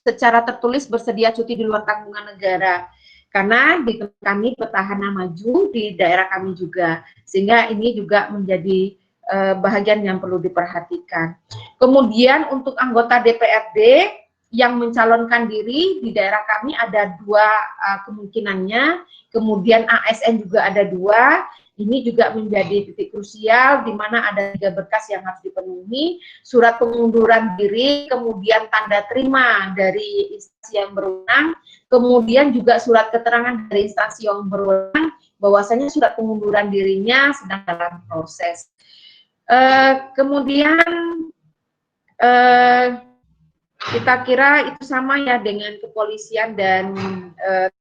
secara tertulis bersedia cuti di luar tanggungan negara. Karena di kami petahana maju di daerah kami juga, sehingga ini juga menjadi bahagian yang perlu diperhatikan. Kemudian untuk anggota DPRD yang mencalonkan diri di daerah kami ada 2 kemungkinannya, kemudian ASN juga ada 2. Ini juga menjadi titik krusial di mana ada 3 berkas yang harus dipenuhi, surat pengunduran diri, kemudian tanda terima dari instansi yang berwenang, kemudian juga surat keterangan dari instansi yang berwenang bahwasanya surat pengunduran dirinya sedang dalam proses. Kemudian kita kira itu sama ya dengan kepolisian dan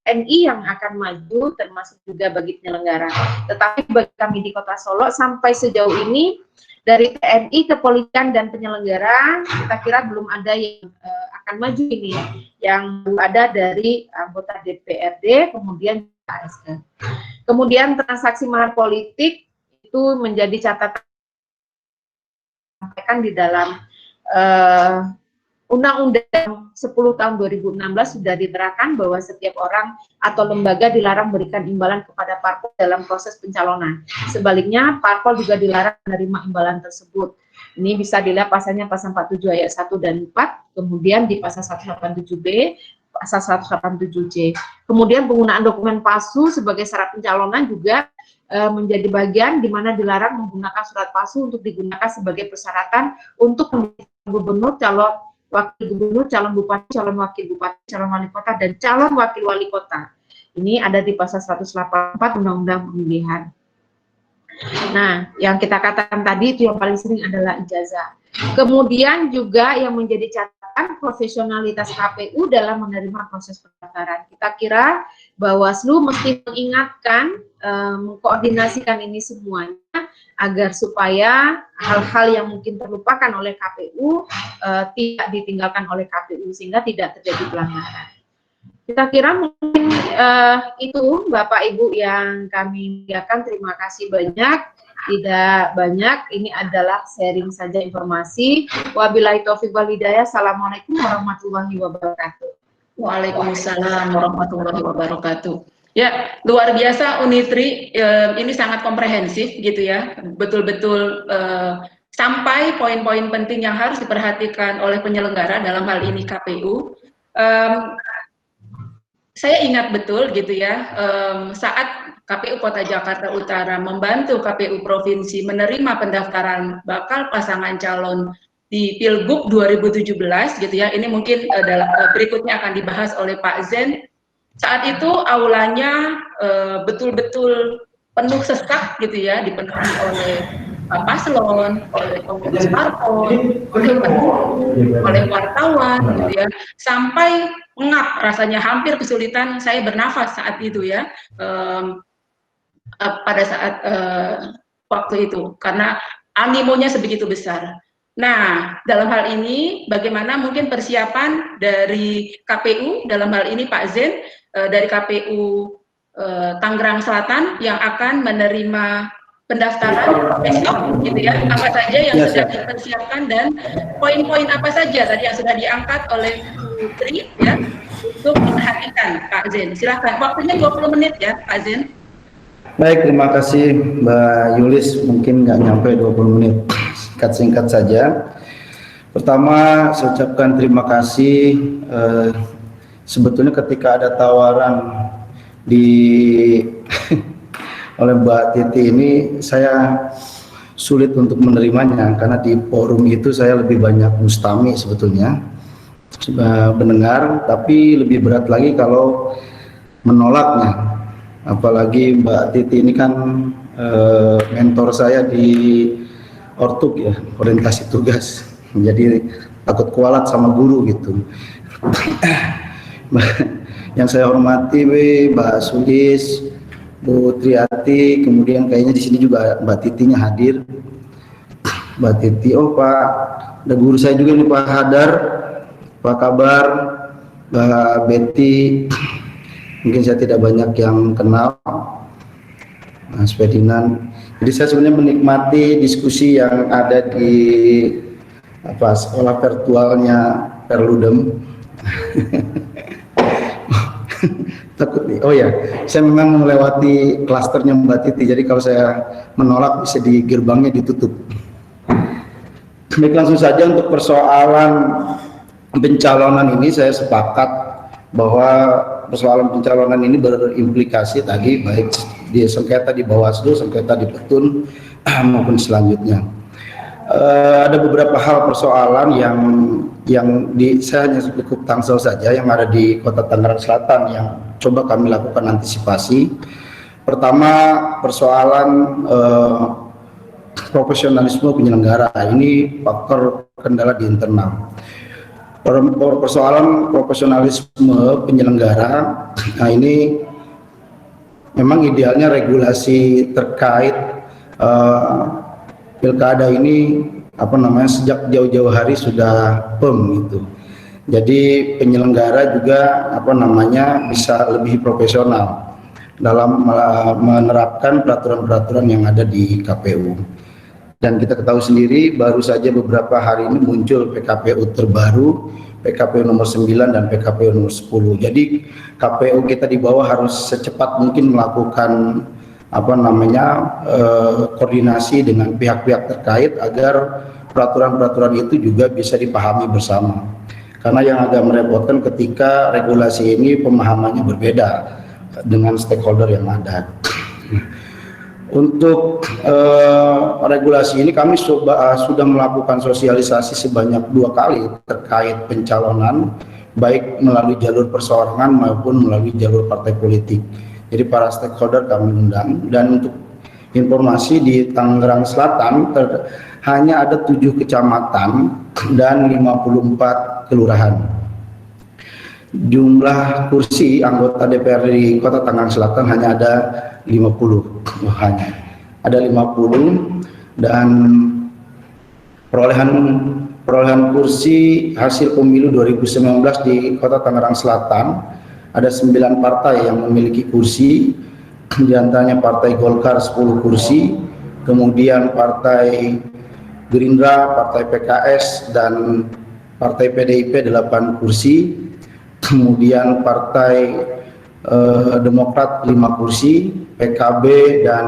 TNI yang akan maju, termasuk juga bagi penyelenggara. Tetapi bagi kami di Kota Solo sampai sejauh ini dari TNI, kepolisian dan penyelenggara kita kira belum ada yang akan maju ini, yang ada dari anggota DPRD kemudian ASN. Kemudian transaksi mahar politik itu menjadi catatan di dalam Undang-Undang 10 tahun 2016 sudah diterapkan bahwa setiap orang atau lembaga dilarang memberikan imbalan kepada parpol dalam proses pencalonan. Sebaliknya, parpol juga dilarang menerima imbalan tersebut. Ini bisa dilihat pasalnya pasal 47 ayat 1 dan 4, kemudian di pasal 187B, pasal 187C. Kemudian penggunaan dokumen palsu sebagai syarat pencalonan juga menjadi bagian di mana dilarang menggunakan surat palsu untuk digunakan sebagai persyaratan untuk menjadi gubernur, calon wakil gubernur, calon bupati, calon wakil bupati, calon wali kota, dan calon wakil wali kota. Ini ada di pasal 184 Undang-Undang Pemilihan. Nah, yang kita katakan tadi itu yang paling sering adalah ijazah. Kemudian juga yang menjadi catatan profesionalitas KPU dalam menerima proses pendaftaran. Kita kira Bawaslu mesti mengingatkan, mengkoordinasikan ini semuanya agar supaya hal-hal yang mungkin terlupakan oleh KPU tidak ditinggalkan oleh KPU sehingga tidak terjadi pelanggaran. Kita kira mungkin itu Bapak Ibu yang kami muliakan. Terima kasih banyak. Tidak banyak, ini adalah sharing saja informasi. Wabillahi taufiq wal hidayah. Assalamualaikum warahmatullahi wabarakatuh. Waalaikumsalam warahmatullahi wabarakatuh. Ya, luar biasa Unitri, ini sangat komprehensif gitu ya, betul-betul sampai poin-poin penting yang harus diperhatikan oleh penyelenggara dalam hal ini KPU. Saya ingat betul gitu ya, saat KPU Kota Jakarta Utara membantu KPU Provinsi menerima pendaftaran bakal pasangan calon di Pilgub 2017 gitu ya. Ini mungkin berikutnya akan dibahas oleh Pak Zen. Saat itu aulanya betul-betul penuh sesak gitu ya, dipenuhi oleh paslon, oleh pengurus parpol, oleh wartawan gitu ya, sampai ngap rasanya, hampir kesulitan saya bernafas saat itu ya, pada saat waktu itu karena animonya sebegitu besar. Nah, dalam hal ini bagaimana mungkin persiapan dari KPU, dalam hal ini Pak Zen dari KPU Tangerang Selatan yang akan menerima pendaftaran besok gitu ya, apa saja yang sudah dipersiapkan dan poin-poin apa saja tadi yang sudah diangkat oleh Putri ya untuk memperhatikan Pak Zen. Silahkan, waktunya 20 menit ya Pak Zen. Baik, terima kasih Mbak Yulis, mungkin nggak nyampe 20 menit, singkat-singkat saja. Pertama, saya ucapkan terima kasih, sebetulnya ketika ada tawaran oleh Mbak Titi ini, saya sulit untuk menerimanya, karena di forum itu saya lebih banyak mustami sebetulnya, mendengar, tapi lebih berat lagi kalau menolaknya. Apalagi Mbak Titi ini kan mentor saya di Ortuk ya, orientasi tugas, jadi takut kualat sama guru gitu. Yang saya hormati Mbak Sulis, Bu Triati, kemudian kayaknya di sini juga Mbak Titinya hadir. Mbak Titi, oh Pak, ada guru saya juga nih Pak Hadar, Pak Kabar, Mbak Betty, mungkin saya tidak banyak yang kenal, Mas Ferdinand. Jadi saya sebenarnya menikmati diskusi yang ada di sekolah virtualnya Perludem. Takut nih. Oh ya, saya memang melewati klasternya Mbak Titi. Jadi kalau saya menolak bisa di gerbangnya ditutup. Baik, langsung saja untuk persoalan pencalonan ini saya sepakat bahwa persoalan pencalonan ini berimplikasi tadi baik di sengketa di Bawaslu, sengketa di Petun maupun selanjutnya. Ada beberapa hal persoalan yang saya hanya cukup tangsel saja yang ada di Kota Tangerang Selatan yang coba kami lakukan antisipasi. Pertama, persoalan profesionalisme penyelenggara, ini faktor kendala di internal. Persoalan profesionalisme penyelenggara, nah ini memang idealnya regulasi terkait pilkada ini sejak jauh-jauh hari sudah firm gitu. Jadi penyelenggara juga bisa lebih profesional dalam menerapkan peraturan-peraturan yang ada di KPU. Dan kita ketahui sendiri baru saja beberapa hari ini muncul PKPU terbaru, PKPU nomor 9 dan PKPU nomor 10. Jadi KPU kita di bawah harus secepat mungkin melakukan koordinasi dengan pihak-pihak terkait agar peraturan-peraturan itu juga bisa dipahami bersama. Karena yang agak merepotkan ketika regulasi ini pemahamannya berbeda dengan stakeholder yang ada. Untuk regulasi ini kami sudah melakukan sosialisasi sebanyak 2 kali terkait pencalonan, baik melalui jalur perseorangan maupun melalui jalur partai politik. Jadi para stakeholder kami undang, dan untuk informasi di Tangerang Selatan hanya ada 7 kecamatan dan 54 kelurahan. Jumlah kursi anggota DPR di Kota Tangerang Selatan hanya ada 50, hanya ada 50, dan perolehan kursi hasil pemilu 2019 di Kota Tangerang Selatan ada 9 partai yang memiliki kursi, di antaranya Partai Golkar 10 kursi, kemudian Partai Gerindra, Partai PKS, dan Partai PDIP 8 kursi. kemudian Partai Demokrat 5 kursi, PKB dan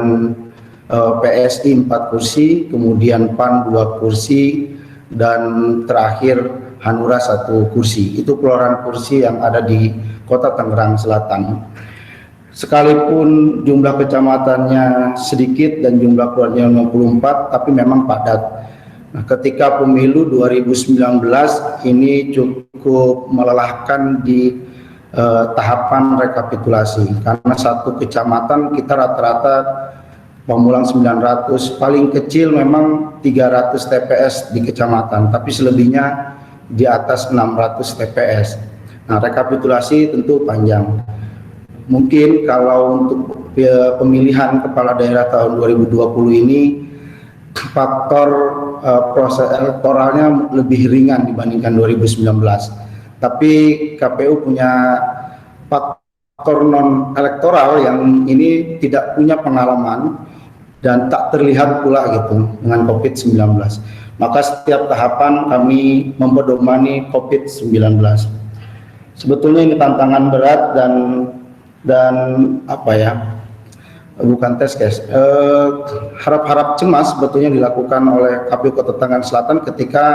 PSI 4 kursi, kemudian PAN 2 kursi, dan terakhir Hanura 1 kursi. Itu perolehan kursi yang ada di Kota Tangerang Selatan. Sekalipun jumlah kecamatannya sedikit dan jumlah keluarganya 64, tapi memang padat. Nah, ketika pemilu 2019 ini cukup melelahkan di tahapan rekapitulasi, karena satu kecamatan kita rata-rata pemulang 900, paling kecil memang 300 TPS di kecamatan, tapi selebihnya di atas 600 TPS. Nah, rekapitulasi tentu panjang. Mungkin kalau untuk pemilihan kepala daerah tahun 2020 ini faktor proses elektoralnya lebih ringan dibandingkan 2019. Tapi KPU punya faktor non elektoral yang ini tidak punya pengalaman dan tak terlihat pula gitu dengan COVID-19. Maka setiap tahapan kami mempedomani COVID-19. Sebetulnya ini tantangan berat dan apa ya, bukan tes guys, harap-harap cemas sebetulnya dilakukan oleh KPU Kota Tangerang Selatan ketika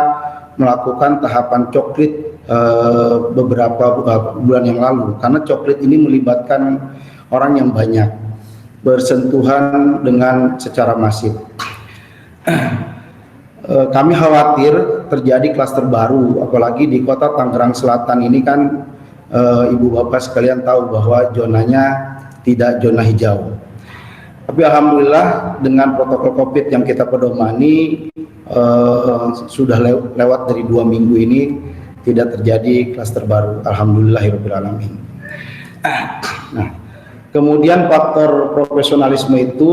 melakukan tahapan coklit beberapa bulan yang lalu, karena coklit ini melibatkan orang yang banyak bersentuhan dengan secara masif. Kami khawatir terjadi klaster baru, apalagi di Kota Tangerang Selatan ini kan ibu bapak sekalian tahu bahwa zonanya tidak zona hijau. Tapi alhamdulillah dengan protokol COVID yang kita pedomani sudah lewat dari 2 minggu ini tidak terjadi klaster baru, alhamdulillahirabbil alamin. Nah, kemudian faktor profesionalisme itu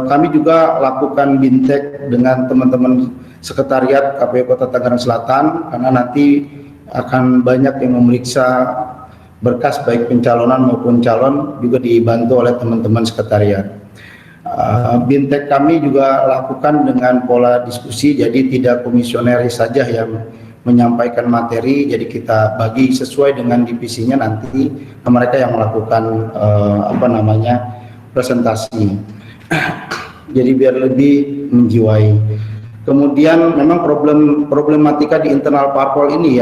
kami juga lakukan bintek dengan teman-teman sekretariat KPU Kota Tangerang Selatan, karena nanti akan banyak yang memeriksa berkas baik pencalonan maupun calon, juga dibantu oleh teman-teman sekretariat. Bintek kami juga lakukan dengan pola diskusi, jadi tidak komisioneris saja yang menyampaikan materi, jadi kita bagi sesuai dengan divisinya, nanti mereka yang melakukan presentasi. Jadi biar lebih menjiwai. Kemudian memang problematika di internal parpol ini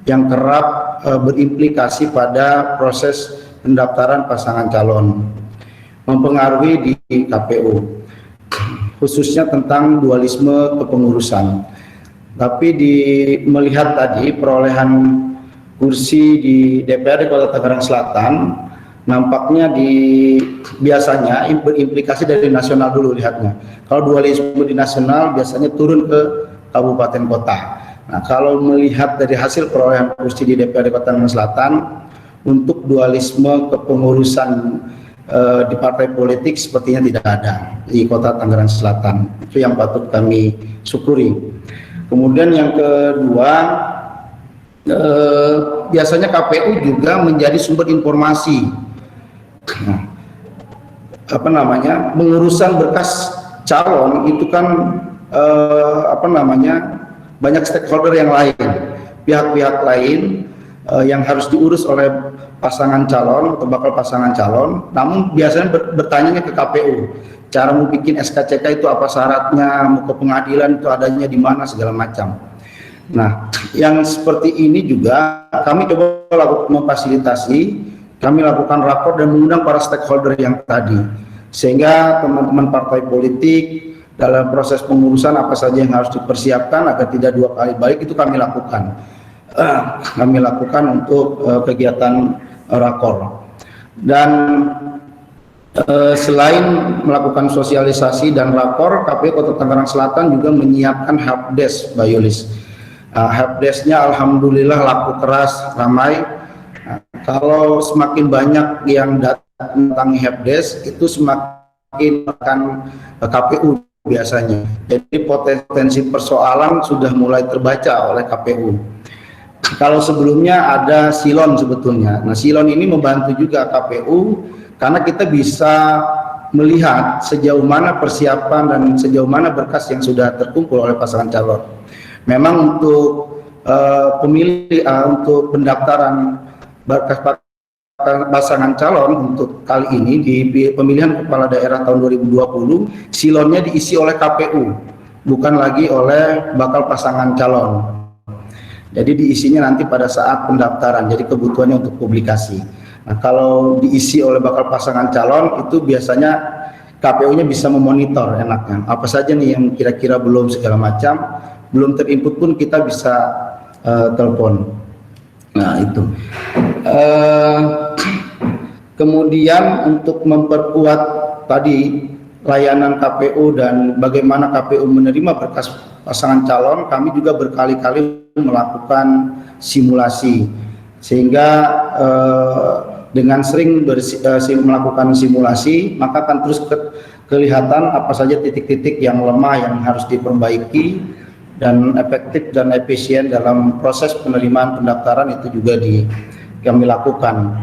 yang kerap berimplikasi pada proses pendaftaran pasangan calon, mempengaruhi di KPU, khususnya tentang dualisme kepengurusan. Tapi melihat tadi perolehan kursi di DPRD Kota Tangerang Selatan, nampaknya biasanya berimplikasi dari nasional dulu lihatnya. Kalau dualisme di nasional biasanya turun ke kabupaten kota. Nah, kalau melihat dari hasil perolehan kursi di DPRD Kota Tangerang Selatan, untuk dualisme kepengurusan di partai politik sepertinya tidak ada di Kota Tangerang Selatan. Itu yang patut kami syukuri. Kemudian yang kedua, biasanya KPU juga menjadi sumber informasi. Pengurusan berkas calon itu kan banyak stakeholder yang lain, pihak-pihak lain yang harus diurus oleh pasangan calon atau bakal pasangan calon. Namun biasanya bertanya ke KPU, cara mau bikin SKCK itu apa syaratnya, mau ke pengadilan itu adanya di mana, segala macam. Nah, yang seperti ini juga kami coba lakukan memfasilitasi, kami lakukan rapor dan mengundang para stakeholder yang tadi, sehingga teman-teman partai politik dalam proses pengurusan apa saja yang harus dipersiapkan agar tidak 2 kali balik, itu kami lakukan. Kami lakukan untuk kegiatan rakor. Dan selain melakukan sosialisasi dan rakor, KPU Kota Tangerang Selatan juga menyiapkan helpdesk, Mbak Yulis. Helpdesk-nya alhamdulillah laku keras, ramai. Kalau semakin banyak yang datang helpdesk, itu semakin akan KPU biasanya. Jadi potensi persoalan sudah mulai terbaca oleh KPU. Kalau sebelumnya ada silon sebetulnya. Nah, silon ini membantu juga KPU karena kita bisa melihat sejauh mana persiapan dan sejauh mana berkas yang sudah terkumpul oleh pasangan calon. Memang untuk pemilih untuk pendaftaran berkas pasangan calon untuk kali ini di pemilihan kepala daerah tahun 2020, silonnya diisi oleh KPU, bukan lagi oleh bakal pasangan calon. Jadi diisinya nanti pada saat pendaftaran, jadi kebutuhannya untuk publikasi. Nah, kalau diisi oleh bakal pasangan calon itu biasanya KPU-nya bisa memonitor enaknya. Apa saja nih yang kira-kira belum segala macam, belum terinput pun kita bisa telepon. Nah itu. Kemudian untuk memperkuat tadi layanan KPU dan bagaimana KPU menerima berkas pasangan calon, kami juga berkali-kali melakukan simulasi, sehingga dengan sering melakukan simulasi, maka akan terus kelihatan apa saja titik-titik yang lemah yang harus diperbaiki, dan efektif dan efisien dalam proses penerimaan pendaftaran itu juga kami lakukan.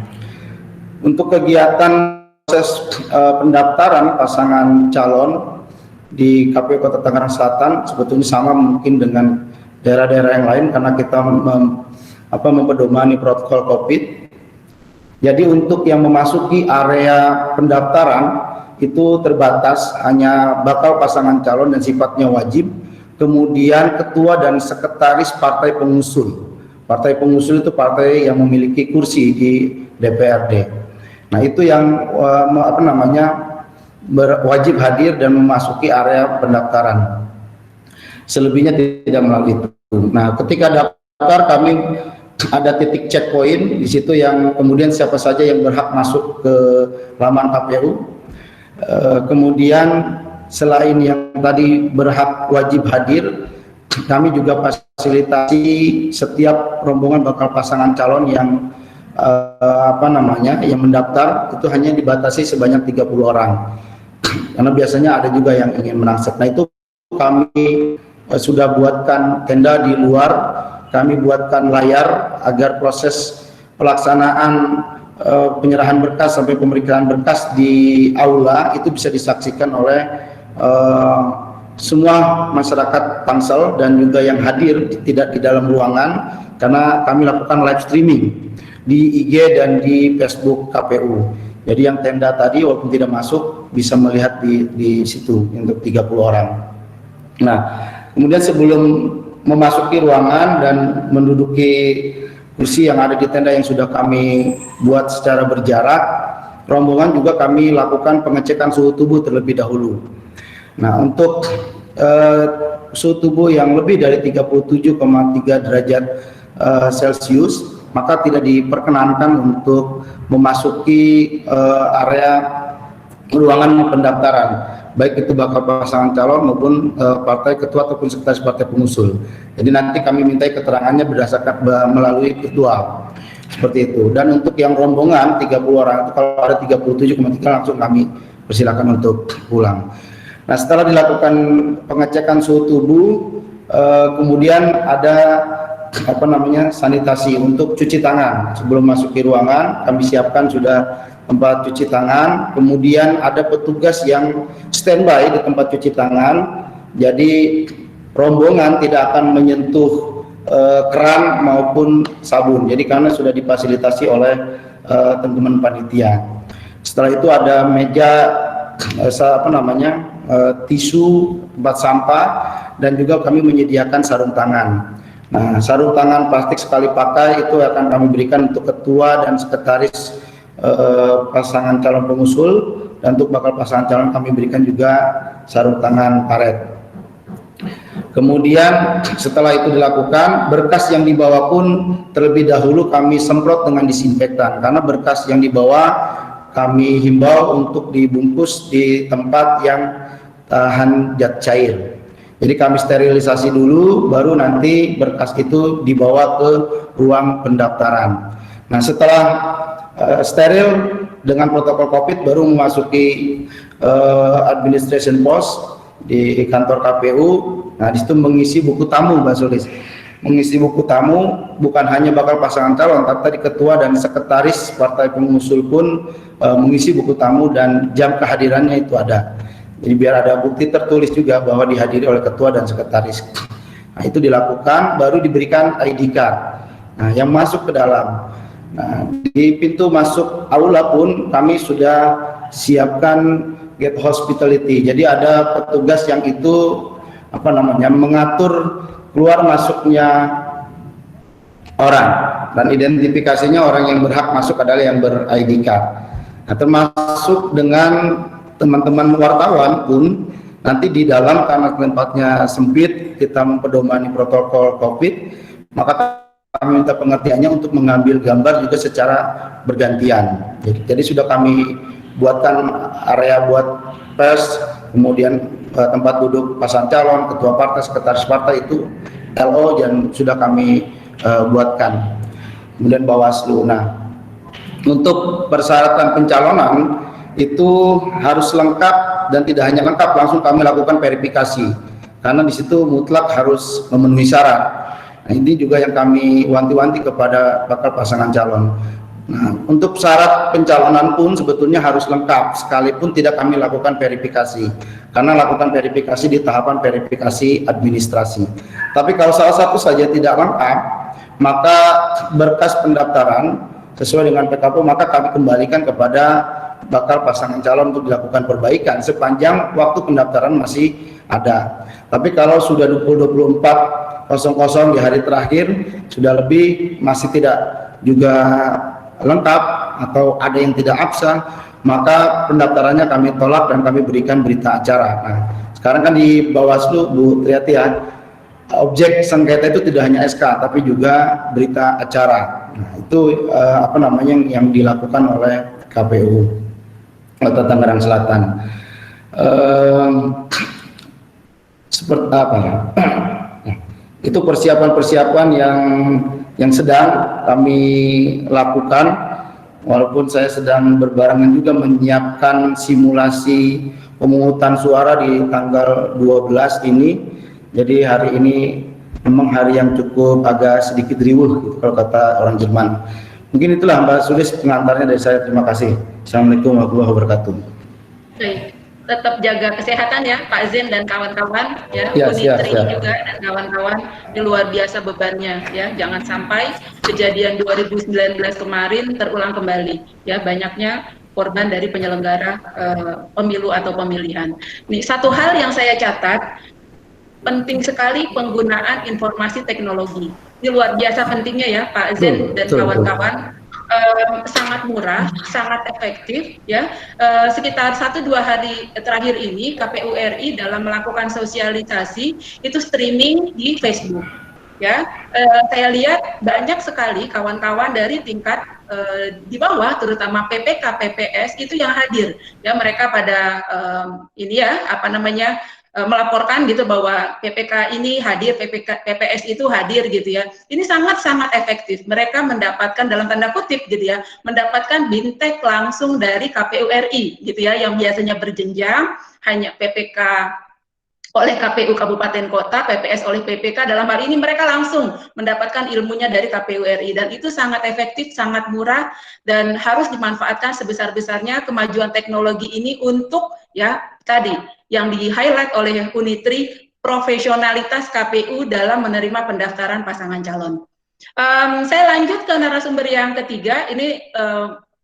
Untuk kegiatan proses pendaftaran pasangan calon di KPU Kota Tangerang Selatan sebetulnya sama mungkin dengan daerah-daerah yang lain karena kita mempedomani protokol COVID. Jadi untuk yang memasuki area pendaftaran itu terbatas, hanya bakal pasangan calon dan sifatnya wajib, kemudian ketua dan sekretaris partai pengusul. Partai pengusul itu partai yang memiliki kursi di DPRD. Nah itu yang wajib hadir dan memasuki area pendaftaran. Selebihnya tidak melalui itu. Nah ketika daftar kami ada titik checkpoint di situ yang kemudian siapa saja yang berhak masuk ke laman KPU. Kemudian selain yang tadi berhak wajib hadir, kami juga fasilitasi setiap rombongan bakal pasangan calon yang yang mendaftar itu hanya dibatasi sebanyak 30 orang. Karena biasanya ada juga yang ingin merangsek. Nah itu kami sudah buatkan tenda di luar, kami buatkan layar agar proses pelaksanaan penyerahan berkas sampai pemeriksaan berkas di aula itu bisa disaksikan oleh semua masyarakat Tangsel dan juga yang hadir tidak di dalam ruangan, karena kami lakukan live streaming di IG dan di Facebook KPU. Jadi yang tenda tadi walaupun tidak masuk bisa melihat di situ untuk 30 orang. Nah, kemudian sebelum memasuki ruangan dan menduduki kursi yang ada di tenda yang sudah kami buat secara berjarak, rombongan juga kami lakukan pengecekan suhu tubuh terlebih dahulu. Nah, untuk suhu tubuh yang lebih dari 37,3 derajat Celcius, maka tidak diperkenankan untuk memasuki area ruangan pendaftaran, baik itu bakal pasangan calon maupun partai ketua ataupun sekretaris partai pengusul. Jadi nanti kami mintai keterangannya berdasarkan melalui virtual seperti itu. Dan untuk yang rombongan 30 orang itu kalau ada 37,3 langsung kami persilakan untuk pulang. Nah setelah dilakukan pengecekan suhu tubuh, kemudian ada sanitasi untuk cuci tangan. Sebelum masuki ruangan kami siapkan sudah tempat cuci tangan, kemudian ada petugas yang standby di tempat cuci tangan, jadi rombongan tidak akan menyentuh keran maupun sabun, jadi karena sudah difasilitasi oleh teman-teman panitia. Setelah itu ada meja tisu, tempat sampah, dan juga kami menyediakan sarung tangan. Nah, sarung tangan plastik sekali pakai itu akan kami berikan untuk ketua dan sekretaris pasangan calon pengusul, dan untuk bakal pasangan calon kami berikan juga sarung tangan karet. Kemudian setelah itu dilakukan, berkas yang dibawa pun terlebih dahulu kami semprot dengan disinfektan, karena berkas yang dibawa kami himbau untuk dibungkus di tempat yang tahan zat cair. Jadi kami sterilisasi dulu, baru nanti berkas itu dibawa ke ruang pendaftaran. Nah setelah steril dengan protokol COVID, baru memasuki administration post di kantor KPU. Nah di situ mengisi buku tamu, Mbak Sulis. Mengisi buku tamu bukan hanya bakal pasangan calon, tapi tadi ketua dan sekretaris partai pengusul pun mengisi buku tamu, dan jam kehadirannya itu ada. Jadi biar ada bukti tertulis juga bahwa dihadiri oleh ketua dan sekretaris. Nah, itu dilakukan, baru diberikan ID card. Nah, yang masuk ke dalam. Nah, di pintu masuk aula pun kami sudah siapkan gate hospitality. Jadi ada petugas yang itu mengatur keluar masuknya orang, dan identifikasinya orang yang berhak masuk adalah yang ber-ID card. Nah, termasuk dengan teman-teman wartawan pun nanti di dalam, karena tempatnya sempit, kita mempedomani protokol COVID, maka kami minta pengertiannya untuk mengambil gambar juga secara bergantian. Jadi sudah kami buatkan area buat pers, kemudian tempat duduk pasangan calon, ketua partai, sekretaris partai itu LO yang sudah kami buatkan. Kemudian Bawaslu. Nah, untuk persyaratan pencalonan itu harus lengkap, dan tidak hanya lengkap, langsung kami lakukan verifikasi karena di situ mutlak harus memenuhi syarat. Nah, ini juga yang kami wanti-wanti kepada bakal pasangan calon. Nah, untuk syarat pencalonan pun sebetulnya harus lengkap, sekalipun tidak kami lakukan verifikasi, karena lakukan verifikasi di tahapan verifikasi administrasi. Tapi kalau salah satu saja tidak lengkap, maka berkas pendaftaran sesuai dengan PKPU maka kami kembalikan kepada bakal pasangan calon untuk dilakukan perbaikan sepanjang waktu pendaftaran masih ada. Tapi kalau sudah 24.00 di hari terakhir sudah lebih masih tidak juga lengkap atau ada yang tidak absen, maka pendaftarannya kami tolak dan kami berikan berita acara. Nah, sekarang kan di Bawaslu, Bu Triati ya, objek sengketa itu tidak hanya SK tapi juga berita acara. Nah, itu yang dilakukan oleh KPU Kota Tangerang Selatan. Seperti apa ya? Itu persiapan-persiapan yang sedang kami lakukan, walaupun saya sedang berbarengan juga menyiapkan simulasi pemungutan suara di tanggal 12 ini. Jadi hari ini memang hari yang cukup agak sedikit riuh gitu, kalau kata orang Jerman. Mungkin itulah Mbak Sulis pengantarnya dari saya. Terima kasih. Assalamualaikum warahmatullahi wabarakatuh. Baik, tetap jaga kesehatan ya Pak Zen dan kawan-kawan ya, siap. juga dan kawan-kawan, ini luar biasa bebannya ya. Jangan sampai kejadian 2019 kemarin terulang kembali ya, banyaknya korban dari penyelenggara pemilu atau pemilihan. Nih, satu hal yang saya catat, penting sekali penggunaan informasi teknologi. Ini luar biasa pentingnya ya Pak Zen dan kawan-kawan. Sangat murah, sangat efektif ya. Sekitar 1-2 hari terakhir ini KPU RI dalam melakukan sosialisasi itu streaming di Facebook ya. Saya lihat banyak sekali kawan-kawan dari tingkat di bawah, terutama PPK, PPS itu yang hadir ya. Mereka pada melaporkan gitu bahwa PPK ini hadir, PPS itu hadir gitu ya. Ini sangat-sangat efektif. Mereka mendapatkan dalam tanda kutip gitu ya, mendapatkan bintek langsung dari KPU RI gitu ya, yang biasanya berjenjang, hanya PPK oleh KPU Kabupaten Kota, PPS oleh PPK. Dalam hal ini mereka langsung mendapatkan ilmunya dari KPU RI, dan itu sangat efektif, sangat murah, dan harus dimanfaatkan sebesar-besarnya kemajuan teknologi ini untuk ya tadi yang di-highlight oleh Unitri, profesionalitas KPU dalam menerima pendaftaran pasangan calon. Saya lanjut ke narasumber yang ketiga. Ini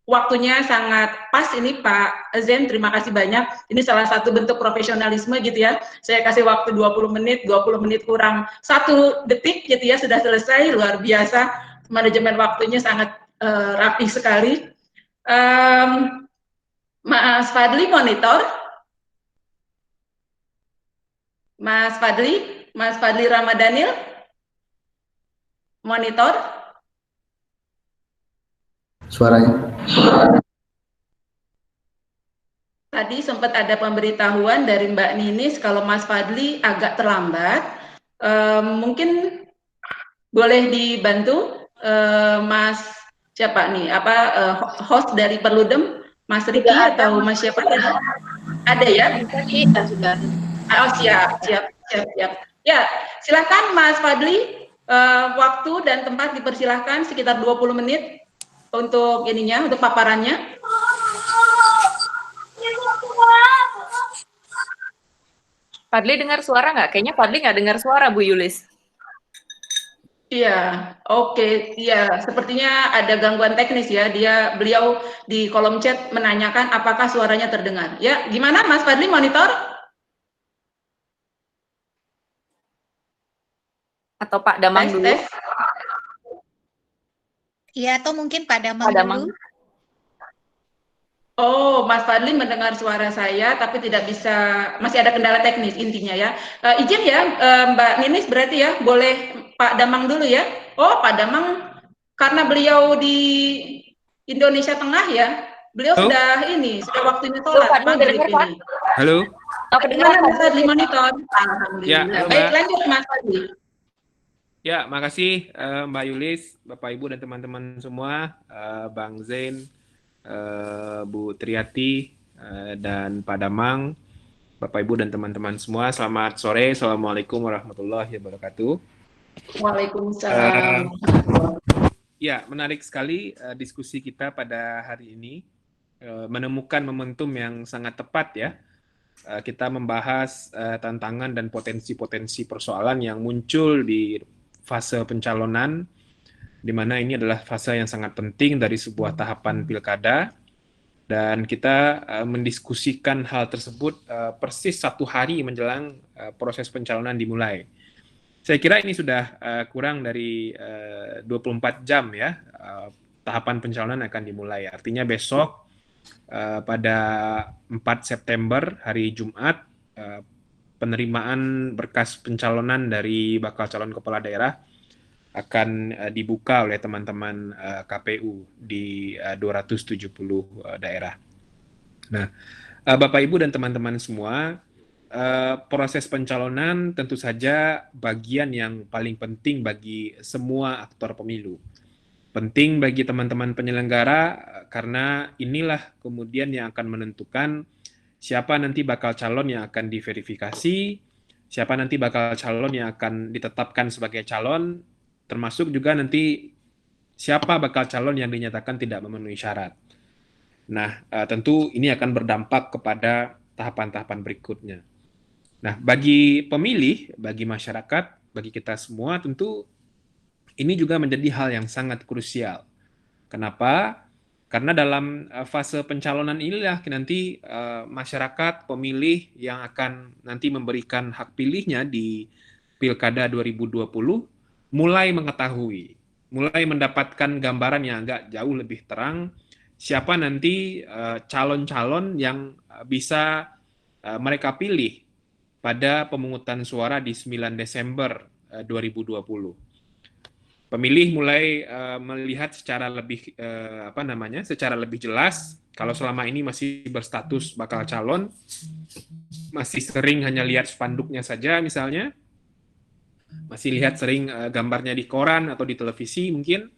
waktunya sangat pas ini Pak Zen, terima kasih banyak. Ini salah satu bentuk profesionalisme gitu ya. Saya kasih waktu 20 menit kurang 1 detik gitu ya, sudah selesai. Luar biasa, manajemen waktunya sangat rapi sekali. Mas Fadli monitor. Mas Fadli Ramadhanil monitor. Suaranya. Tadi sempat ada pemberitahuan dari Mbak Ninis kalau Mas Fadli agak terlambat. Mungkin boleh dibantu Mas siapa nih? Host dari Perludem, Mas Riki atau Mas siapa? Ada ya? Oh, siap. Ya, silakan Mas Fadli, waktu dan tempat dipersilahkan sekitar 20 menit untuk untuk paparannya. Fadli dengar suara nggak? Kayaknya Fadli nggak dengar suara, Bu Yulis. Iya, oke, iya, sepertinya ada gangguan teknis ya. Beliau di kolom chat menanyakan apakah suaranya terdengar. Ya, gimana Mas Fadli monitor? Atau Pak Damang Tes, dulu? tes. Iya, atau mungkin Pak Damang Pak Damang. dulu. Oh, Mas Fadli mendengar suara saya, tapi tidak bisa, masih ada kendala teknis intinya ya. Izin ya, Mbak Ninis berarti ya, boleh Pak Damang dulu ya. Oh, Pak Damang, karena beliau di Indonesia Tengah ya, beliau Halo? sudah waktunya Halo, sholat Pak, udah maghrib dengar, Pak? ini. Halo? Oh, kedengaran, Bagaimana Pak? Mas Fadli monitor? Ya, Alhamdulillah. halo, Baik, Mbak. lanjut Mas Fadli. Ya, makasih Mbak Yulis, Bapak Ibu dan teman-teman semua, Bang Zain, Bu Triati, dan Pak Damang, Bapak Ibu dan teman-teman semua. Selamat sore, Assalamualaikum warahmatullahi wabarakatuh. Waalaikumsalam. Ya, menarik sekali diskusi kita pada hari ini, menemukan momentum yang sangat tepat ya. Kita membahas tantangan dan potensi-potensi persoalan yang muncul di fase pencalonan, di mana ini adalah fase yang sangat penting dari sebuah tahapan pilkada, dan kita mendiskusikan hal tersebut persis 1 hari menjelang proses pencalonan dimulai. Saya kira ini sudah kurang dari 24 jam ya, tahapan pencalonan akan dimulai. Artinya besok pada 4 September, hari Jumat, penerimaan berkas pencalonan dari bakal calon kepala daerah akan dibuka oleh teman-teman KPU di 270 daerah. Nah, Bapak Ibu dan teman-teman semua, proses pencalonan tentu saja bagian yang paling penting bagi semua aktor pemilu. Penting bagi teman-teman penyelenggara karena inilah kemudian yang akan menentukan siapa nanti bakal calon yang akan diverifikasi, siapa nanti bakal calon yang akan ditetapkan sebagai calon, termasuk juga nanti siapa bakal calon yang dinyatakan tidak memenuhi syarat. Nah, tentu ini akan berdampak kepada tahapan-tahapan berikutnya. Nah, bagi pemilih, bagi masyarakat, bagi kita semua, tentu ini juga menjadi hal yang sangat krusial. Kenapa? Karena dalam fase pencalonan inilah nanti masyarakat, pemilih yang akan nanti memberikan hak pilihnya di Pilkada 2020 mulai mengetahui, mulai mendapatkan gambaran yang agak jauh lebih terang siapa nanti calon-calon yang bisa mereka pilih pada pemungutan suara di 9 Desember 2020. Pemilih mulai melihat secara lebih secara lebih jelas. Kalau selama ini masih berstatus bakal calon, masih sering hanya lihat spanduknya saja misalnya, masih lihat sering gambarnya di koran atau di televisi mungkin,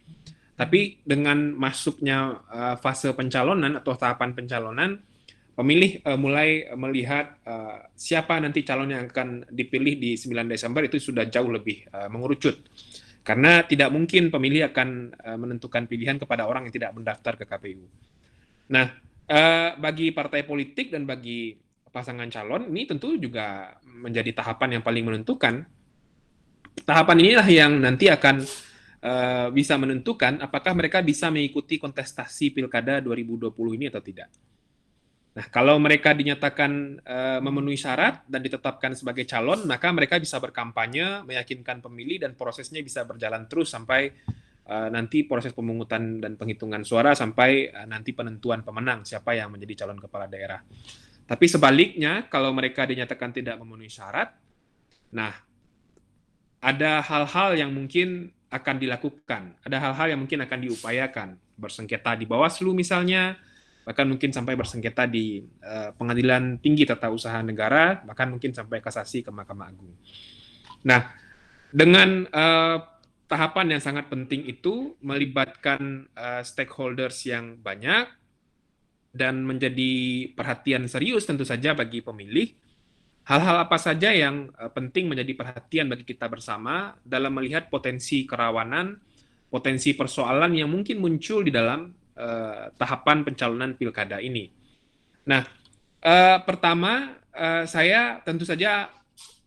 tapi dengan masuknya fase pencalonan atau tahapan pencalonan, pemilih mulai melihat siapa nanti calon yang akan dipilih di 9 Desember itu sudah jauh lebih mengerucut. Karena tidak mungkin pemilih akan menentukan pilihan kepada orang yang tidak mendaftar ke KPU. Nah, bagi partai politik dan bagi pasangan calon, ini tentu juga menjadi tahapan yang paling menentukan. Tahapan inilah yang nanti akan bisa menentukan apakah mereka bisa mengikuti kontestasi Pilkada 2020 ini atau tidak. Nah, kalau mereka dinyatakan memenuhi syarat dan ditetapkan sebagai calon, maka mereka bisa berkampanye, meyakinkan pemilih, dan prosesnya bisa berjalan terus sampai nanti proses pemungutan dan penghitungan suara, sampai nanti penentuan pemenang, siapa yang menjadi calon kepala daerah. Tapi sebaliknya, kalau mereka dinyatakan tidak memenuhi syarat, nah, ada hal-hal yang mungkin akan dilakukan, ada hal-hal yang mungkin akan diupayakan, bersengketa di Bawaslu misalnya, bahkan mungkin sampai bersengketa di Pengadilan Tinggi Tata Usaha Negara, bahkan mungkin sampai kasasi ke Mahkamah Agung. Nah, dengan tahapan yang sangat penting itu melibatkan stakeholders yang banyak dan menjadi perhatian serius tentu saja bagi pemilih. Hal-hal apa saja yang penting menjadi perhatian bagi kita bersama dalam melihat potensi kerawanan, potensi persoalan yang mungkin muncul di dalam tahapan pencalonan pilkada ini. Nah, pertama saya tentu saja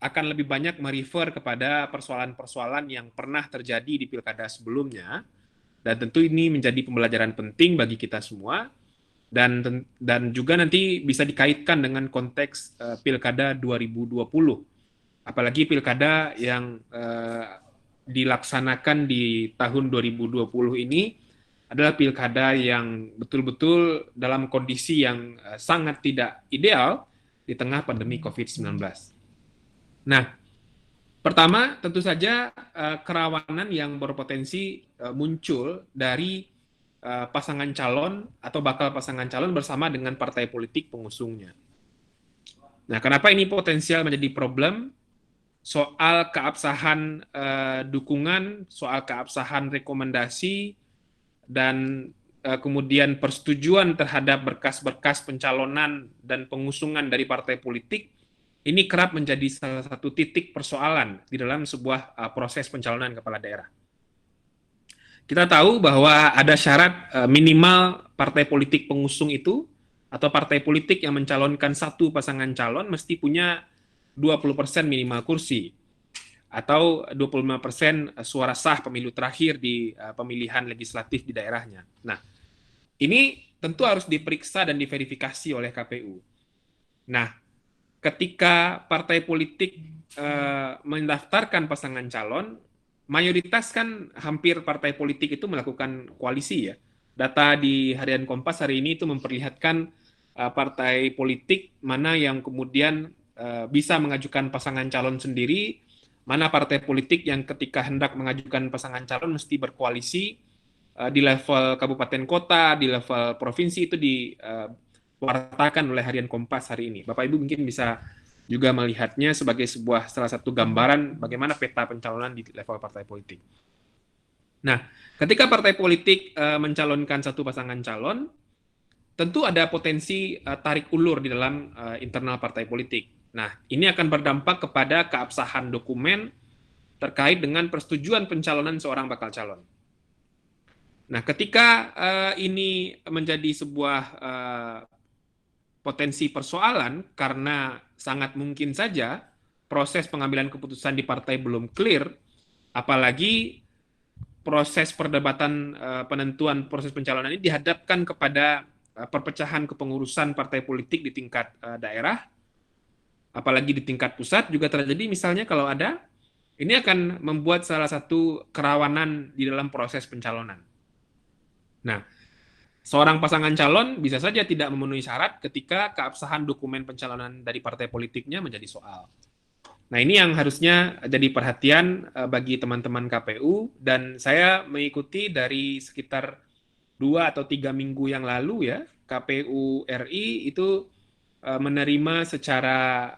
akan lebih banyak merefer kepada persoalan-persoalan yang pernah terjadi di pilkada sebelumnya, dan tentu ini menjadi pembelajaran penting bagi kita semua, dan juga nanti bisa dikaitkan dengan konteks pilkada 2020, apalagi pilkada yang dilaksanakan di tahun 2020 ini adalah pilkada yang betul-betul dalam kondisi yang sangat tidak ideal di tengah pandemi COVID-19. Nah, pertama tentu saja kerawanan yang berpotensi muncul dari pasangan calon atau bakal pasangan calon bersama dengan partai politik pengusungnya. Nah, kenapa ini potensial menjadi problem? Soal keabsahan dukungan, soal keabsahan rekomendasi, dan kemudian persetujuan terhadap berkas-berkas pencalonan dan pengusungan dari partai politik, ini kerap menjadi salah satu titik persoalan di dalam sebuah proses pencalonan kepala daerah. Kita tahu bahwa ada syarat minimal partai politik pengusung itu, atau partai politik yang mencalonkan satu pasangan calon mesti punya 20% minimal kursi, atau 25% suara sah pemilu terakhir di pemilihan legislatif di daerahnya. Nah, ini tentu harus diperiksa dan diverifikasi oleh KPU. Nah, ketika partai politik mendaftarkan pasangan calon, mayoritas kan hampir partai politik itu melakukan koalisi ya. Data di Harian Kompas hari ini itu memperlihatkan partai politik mana yang kemudian bisa mengajukan pasangan calon sendiri, mana partai politik yang ketika hendak mengajukan pasangan calon mesti berkoalisi di level kabupaten kota, di level provinsi, itu diwartakan oleh Harian Kompas hari ini. Bapak Ibu mungkin bisa juga melihatnya sebagai salah satu gambaran bagaimana peta pencalonan di level partai politik. Nah, ketika partai politik mencalonkan satu pasangan calon, tentu ada potensi tarik ulur di dalam internal partai politik. Nah, ini akan berdampak kepada keabsahan dokumen terkait dengan persetujuan pencalonan seorang bakal calon. Nah, ketika ini menjadi sebuah potensi persoalan karena sangat mungkin saja proses pengambilan keputusan di partai belum clear, apalagi proses perdebatan penentuan proses pencalonan ini dihadapkan kepada perpecahan kepengurusan partai politik di tingkat daerah, apalagi di tingkat pusat juga terjadi misalnya kalau ada, ini akan membuat salah satu kerawanan di dalam proses pencalonan. Nah, seorang pasangan calon bisa saja tidak memenuhi syarat ketika keabsahan dokumen pencalonan dari partai politiknya menjadi soal. Nah, ini yang harusnya jadi perhatian bagi teman-teman KPU, dan saya mengikuti dari sekitar 2 atau 3 minggu yang lalu ya, KPU RI itu menerima secara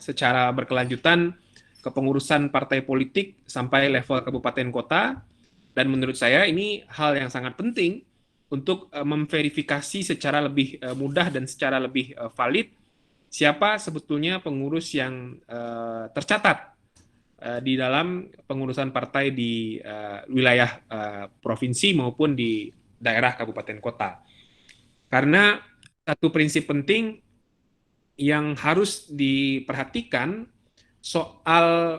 secara berkelanjutan kepengurusan partai politik sampai level kabupaten kota, dan menurut saya ini hal yang sangat penting untuk memverifikasi secara lebih mudah dan secara lebih valid siapa sebetulnya pengurus yang tercatat di dalam pengurusan partai di wilayah provinsi maupun di daerah kabupaten kota. Karena satu prinsip penting yang harus diperhatikan soal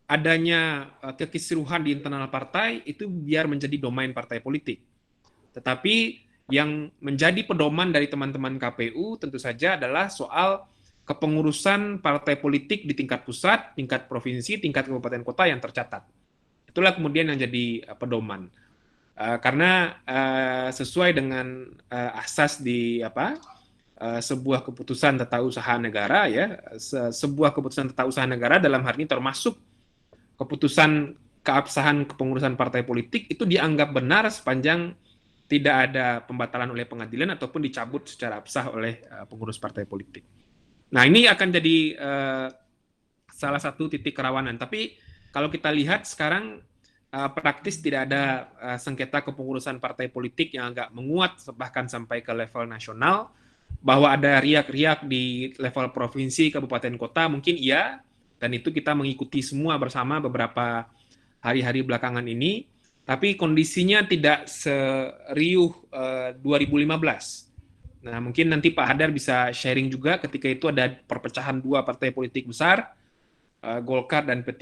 adanya kekisruhan di internal partai itu biar menjadi domain partai politik. Tetapi yang menjadi pedoman dari teman-teman KPU tentu saja adalah soal kepengurusan partai politik di tingkat pusat, tingkat provinsi, tingkat kabupaten kota yang tercatat. Itulah kemudian yang jadi pedoman. Karena sesuai dengan asas di sebuah keputusan tata usaha negara ya, sebuah keputusan tata usaha negara dalam hal ini termasuk keputusan keabsahan kepengurusan partai politik itu dianggap benar sepanjang tidak ada pembatalan oleh pengadilan ataupun dicabut secara absah oleh pengurus partai politik. Nah, ini akan jadi salah satu titik kerawanan. Tapi kalau kita lihat sekarang praktis tidak ada sengketa kepengurusan partai politik yang agak menguat bahkan sampai ke level nasional. Bahwa ada riak-riak di level provinsi, kabupaten kota mungkin iya, dan itu kita mengikuti semua bersama beberapa hari-hari belakangan ini, tapi kondisinya tidak seriuh 2015. Nah, mungkin nanti Pak Hadar bisa sharing juga ketika itu ada perpecahan 2 partai politik besar, Golkar dan P3,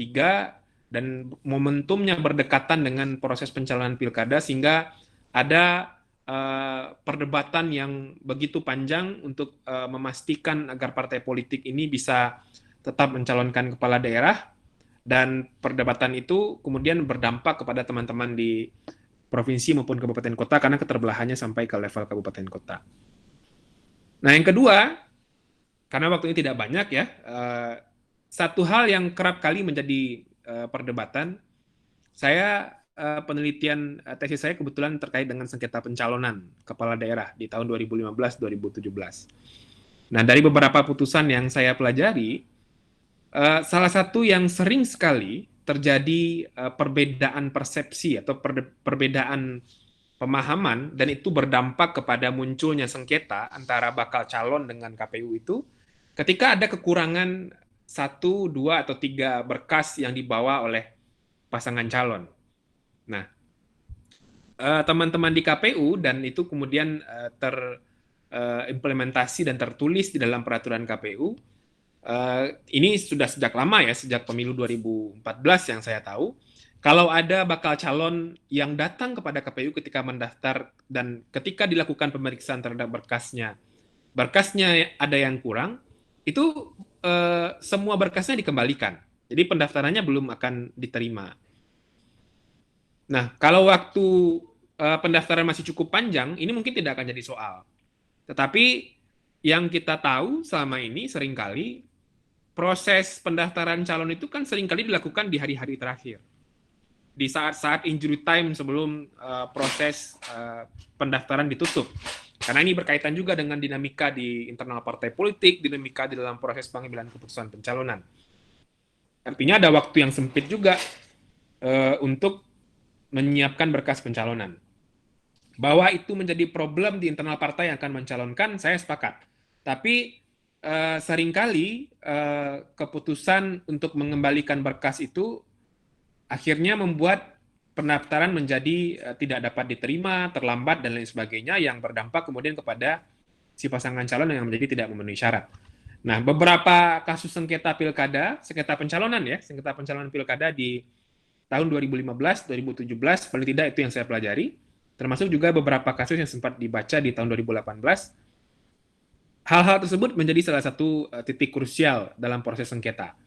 dan momentumnya berdekatan dengan proses pencalonan pilkada, sehingga ada perdebatan yang begitu panjang untuk memastikan agar partai politik ini bisa tetap mencalonkan kepala daerah, dan perdebatan itu kemudian berdampak kepada teman-teman di provinsi maupun kabupaten kota karena keterbelahannya sampai ke level kabupaten kota. Nah, yang kedua, karena waktu ini tidak banyak ya, satu hal yang kerap kali menjadi perdebatan, saya penelitian tesis saya kebetulan terkait dengan sengketa pencalonan kepala daerah di tahun 2015-2017. Nah, dari beberapa putusan yang saya pelajari, salah satu yang sering sekali terjadi perbedaan persepsi atau perbedaan pemahaman, dan itu berdampak kepada munculnya sengketa antara bakal calon dengan KPU itu, ketika ada kekurangan 1, 2, atau 3 berkas yang dibawa oleh pasangan calon. Nah, teman-teman di KPU, dan itu kemudian terimplementasi dan tertulis di dalam peraturan KPU, ini sudah sejak lama ya, sejak pemilu 2014 yang saya tahu, kalau ada bakal calon yang datang kepada KPU ketika mendaftar dan ketika dilakukan pemeriksaan terhadap berkasnya ada yang kurang, itu semua berkasnya dikembalikan. Jadi pendaftarannya belum akan diterima. Nah, kalau waktu pendaftaran masih cukup panjang, ini mungkin tidak akan jadi soal. Tetapi yang kita tahu selama ini seringkali proses pendaftaran calon itu kan seringkali dilakukan di hari-hari terakhir. Di saat-saat injury time sebelum proses pendaftaran ditutup. Karena ini berkaitan juga dengan dinamika di internal partai politik, dinamika di dalam proses pengambilan keputusan pencalonan. Artinya ada waktu yang sempit juga untuk menyiapkan berkas pencalonan. Bahwa itu menjadi problem di internal partai yang akan mencalonkan, saya sepakat. Tapi seringkali keputusan untuk mengembalikan berkas itu akhirnya membuat pendaftaran menjadi tidak dapat diterima, terlambat, dan lain sebagainya, yang berdampak kemudian kepada si pasangan calon yang menjadi tidak memenuhi syarat. Nah, beberapa kasus sengketa pilkada, sengketa pencalonan ya, sengketa pencalonan pilkada di tahun 2015, 2017, paling tidak itu yang saya pelajari, termasuk juga beberapa kasus yang sempat dibaca di tahun 2018. Hal-hal tersebut menjadi salah satu titik krusial dalam proses sengketa.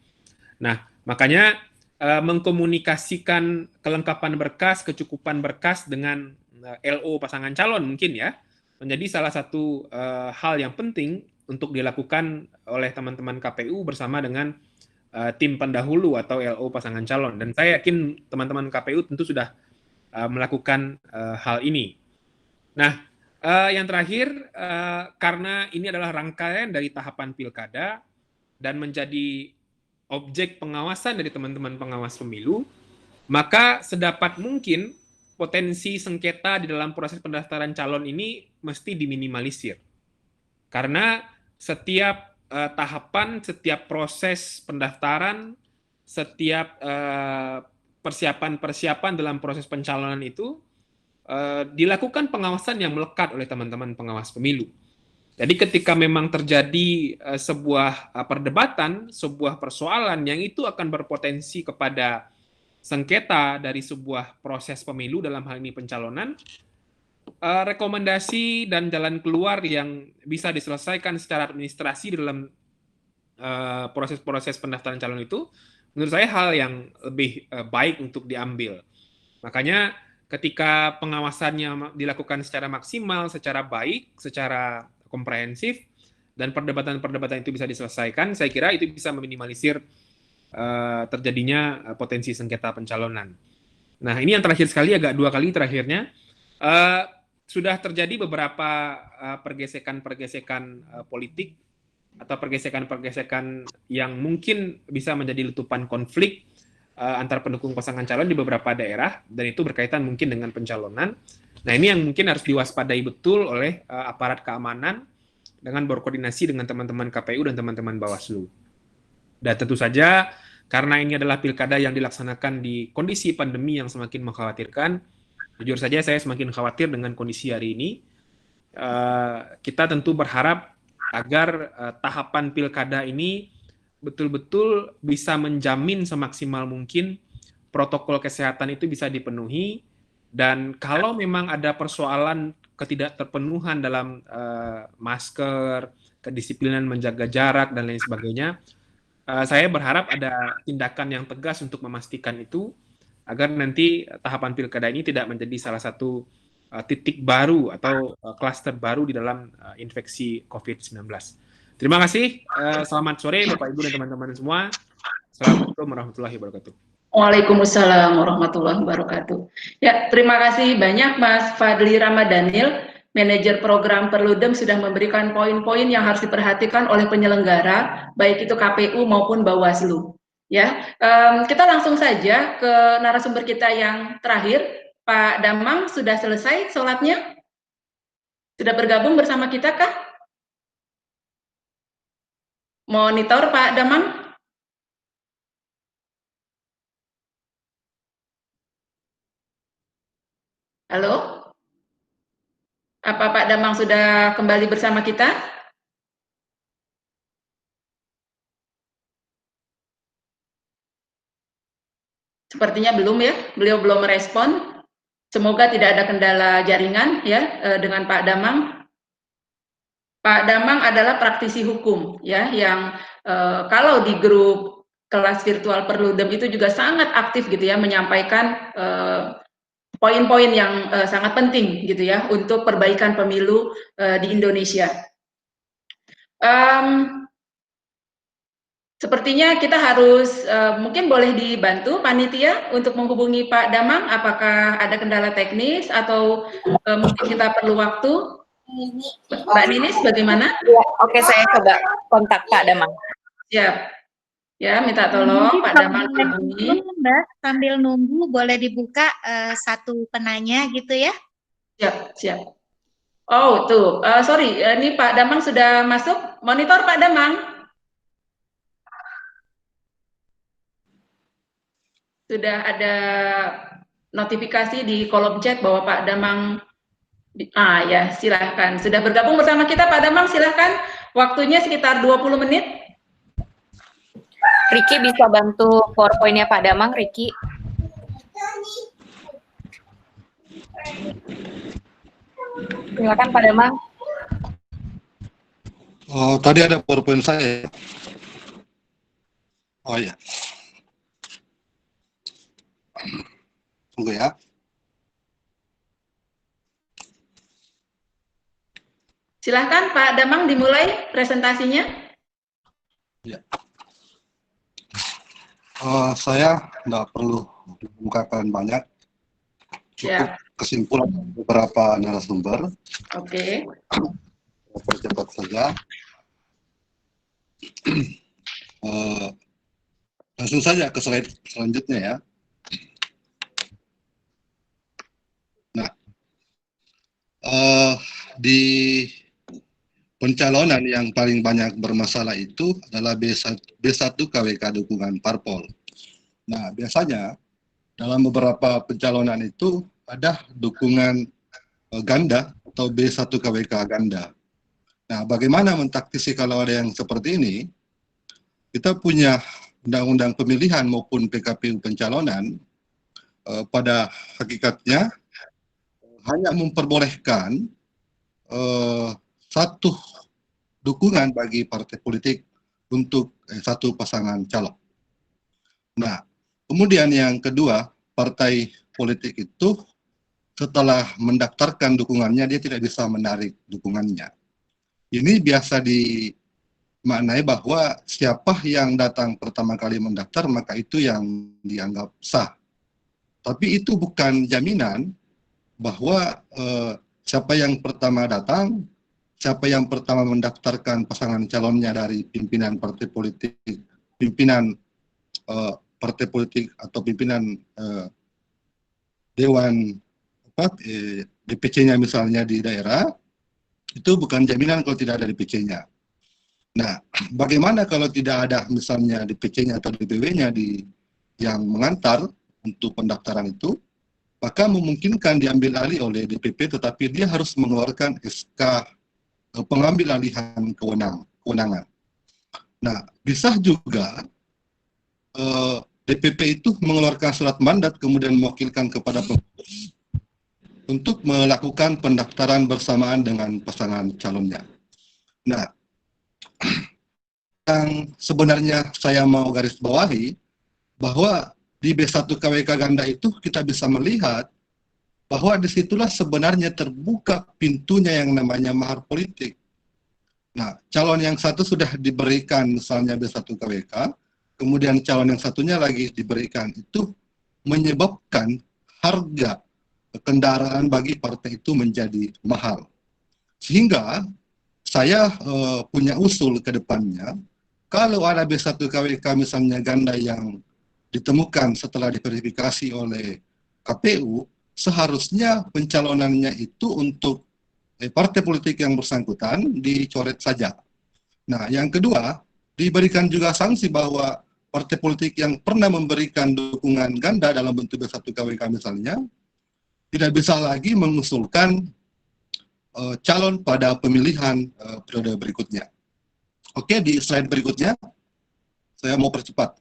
Nah, makanya mengkomunikasikan kelengkapan berkas, kecukupan berkas dengan LO pasangan calon mungkin ya, menjadi salah satu hal yang penting untuk dilakukan oleh teman-teman KPU bersama dengan tim pendahulu atau LO pasangan calon. Dan saya yakin teman-teman KPU tentu sudah melakukan hal ini. Nah, yang terakhir, karena ini adalah rangkaian dari tahapan pilkada dan menjadi objek pengawasan dari teman-teman pengawas pemilu, maka sedapat mungkin potensi sengketa di dalam proses pendaftaran calon ini mesti diminimalisir. Karena setiap tahapan, setiap proses pendaftaran, setiap persiapan-persiapan dalam proses pencalonan itu dilakukan pengawasan yang melekat oleh teman-teman pengawas pemilu. Jadi ketika memang terjadi sebuah perdebatan, sebuah persoalan yang itu akan berpotensi kepada sengketa dari sebuah proses pemilu, dalam hal ini pencalonan, rekomendasi dan jalan keluar yang bisa diselesaikan secara administrasi dalam proses-proses pendaftaran calon itu, menurut saya hal yang lebih baik untuk diambil. Makanya ketika pengawasannya dilakukan secara maksimal, secara baik, secara komprehensif, dan perdebatan-perdebatan itu bisa diselesaikan, saya kira itu bisa meminimalisir terjadinya potensi sengketa pencalonan. Nah, ini yang terakhir sekali, agak 2 kali terakhirnya, sudah terjadi beberapa pergesekan-pergesekan politik atau pergesekan-pergesekan yang mungkin bisa menjadi letupan konflik antar pendukung pasangan calon di beberapa daerah, dan itu berkaitan mungkin dengan pencalonan. Nah, ini yang mungkin harus diwaspadai betul oleh aparat keamanan dengan berkoordinasi dengan teman-teman KPU dan teman-teman Bawaslu. Dan tentu saja, karena ini adalah pilkada yang dilaksanakan di kondisi pandemi yang semakin mengkhawatirkan, jujur saja saya semakin khawatir dengan kondisi hari ini. Kita tentu berharap agar tahapan pilkada ini betul-betul bisa menjamin semaksimal mungkin protokol kesehatan itu bisa dipenuhi, dan kalau memang ada persoalan ketidakterpenuhan dalam masker, kedisiplinan menjaga jarak, dan lain sebagainya, saya berharap ada tindakan yang tegas untuk memastikan itu, agar nanti tahapan pilkada ini tidak menjadi salah satu titik baru atau klaster baru di dalam infeksi COVID-19. Terima kasih. Selamat sore Bapak Ibu dan teman-teman semua. Assalamualaikum warahmatullahi wabarakatuh. Waalaikumsalam warahmatullahi wabarakatuh. Ya, terima kasih banyak Mas Fadli Ramadhanil, Manajer Program Perludem, sudah memberikan poin-poin yang harus diperhatikan oleh penyelenggara, baik itu KPU maupun Bawaslu. Ya, kita langsung saja ke narasumber kita yang terakhir, Pak Damang. Sudah selesai sholatnya? Sudah bergabung bersama kita kah? Monitor Pak Damang? Halo? Apa Pak Damang sudah kembali bersama kita? Sepertinya belum ya, beliau belum merespon. Semoga tidak ada kendala jaringan ya dengan Pak Damang. Pak Damang adalah praktisi hukum ya, yang kalau di grup kelas virtual Perludem itu juga sangat aktif gitu ya, menyampaikan poin-poin yang sangat penting gitu ya untuk perbaikan pemilu di Indonesia. Sepertinya kita harus mungkin boleh dibantu panitia untuk menghubungi Pak Damang. Apakah ada kendala teknis atau mungkin kita perlu waktu? Mbak Ninis, bagaimana? Ya, oke, saya coba kontak Pak Damang. Siap. Ya, minta tolong Mungkin Pak kalau Damang boleh hubungi. dulu, Mbak, sambil nunggu boleh dibuka satu penanya gitu ya. Siap, siap. Oh, tuh. Sorry, ini Pak Damang sudah masuk. Monitor Pak Damang. Sudah ada notifikasi di kolom chat bahwa Pak Damang, ya, silahkan. Sudah bergabung bersama kita Pak Damang, silahkan. Waktunya sekitar 20 menit. Riki bisa bantu PowerPoint-nya Pak Damang, Riki. Silakan Pak Damang. Oh, tadi ada PowerPoint saya. Oh ya. Tunggu ya. Silahkan Pak Damang dimulai presentasinya. Ya. Saya tidak perlu membukakan banyak. Cukup kesimpulan beberapa narasumber. Oke. Percepat saja. Langsung saja ke slide selanjutnya ya. Nah, di pencalonan yang paling banyak bermasalah itu adalah B1 KWK dukungan parpol. Nah, biasanya dalam beberapa pencalonan itu ada dukungan ganda atau B1 KWK ganda. Nah, bagaimana mentaktisi kalau ada yang seperti ini? Kita punya undang-undang pemilihan maupun PKPU pencalonan pada hakikatnya hanya memperbolehkan satu dukungan bagi partai politik untuk satu pasangan calon. Nah, kemudian yang kedua, partai politik itu setelah mendaftarkan dukungannya, dia tidak bisa menarik dukungannya. Ini biasa dimaknai bahwa siapa yang datang pertama kali mendaftar, maka itu yang dianggap sah. Tapi itu bukan jaminan bahwa siapa yang pertama datang, siapa yang pertama mendaftarkan pasangan calonnya dari pimpinan partai politik, pimpinan partai politik atau pimpinan dewan DPC-nya misalnya di daerah, itu bukan jaminan kalau tidak ada DPC-nya. Nah, bagaimana kalau tidak ada misalnya DPC-nya atau DPW-nya yang mengantar untuk pendaftaran itu, maka memungkinkan diambil alih oleh DPP, tetapi dia harus mengeluarkan SK pengambil alihan kewenangan. Nah, bisa juga DPP itu mengeluarkan surat mandat kemudian mewakilkan kepada pengurus untuk melakukan pendaftaran bersamaan dengan pasangan calonnya. Nah, yang sebenarnya saya mau garis bawahi bahwa di B1 KWK ganda itu kita bisa melihat bahwa disitulah sebenarnya terbuka pintunya yang namanya mahar politik. Nah, calon yang satu sudah diberikan misalnya B1 KWK, kemudian calon yang satunya lagi diberikan, itu menyebabkan harga kendaraan bagi partai itu menjadi mahal. Sehingga saya punya usul ke depannya, kalau ada B1 KWK misalnya ganda yang ditemukan setelah diverifikasi oleh KPU, seharusnya pencalonannya itu untuk partai politik yang bersangkutan dicoret saja. Nah, yang kedua, diberikan juga sanksi bahwa partai politik yang pernah memberikan dukungan ganda dalam bentuk B1 KWK misalnya, tidak bisa lagi mengusulkan calon pada pemilihan periode berikutnya. Oke, di slide berikutnya, saya mau percepat.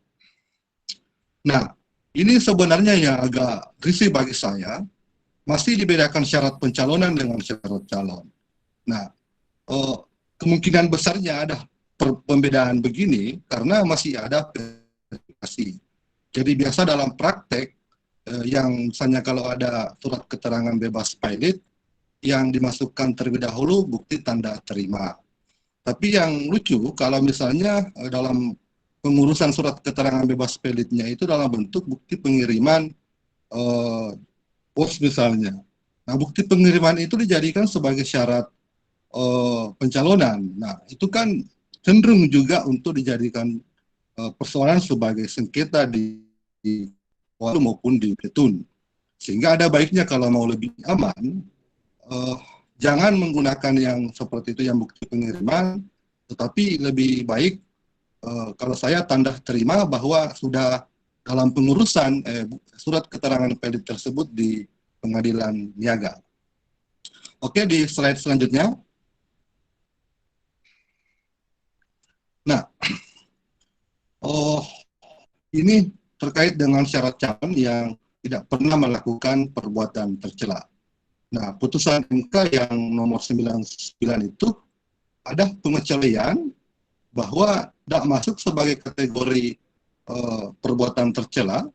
Nah, ini sebenarnya yang agak risih bagi saya, masih dibedakan syarat pencalonan dengan syarat calon. Nah, kemungkinan besarnya ada pembedaan begini karena masih ada verifikasi. Jadi biasa dalam praktek, yang misalnya kalau ada surat keterangan bebas pilot, yang dimasukkan terlebih dahulu bukti tanda terima. Tapi yang lucu, kalau misalnya dalam pengurusan surat keterangan bebas pilotnya itu dalam bentuk bukti pengiriman pos misalnya. Nah, bukti pengiriman itu dijadikan sebagai syarat pencalonan. Nah, itu kan cenderung juga untuk dijadikan persoalan sebagai sengketa di Walu maupun di Petun. Sehingga ada baiknya kalau mau lebih aman, jangan menggunakan yang seperti itu, yang bukti pengiriman, tetapi lebih baik kalau saya tanda terima bahwa sudah dalam pengurusan surat keterangan pilot tersebut di pengadilan niaga. Oke, di slide selanjutnya. Nah, ini terkait dengan syarat calon yang tidak pernah melakukan perbuatan tercela. Nah, putusan MK yang nomor 99 itu ada pengecualian bahwa tidak masuk sebagai kategori perbuatan tercela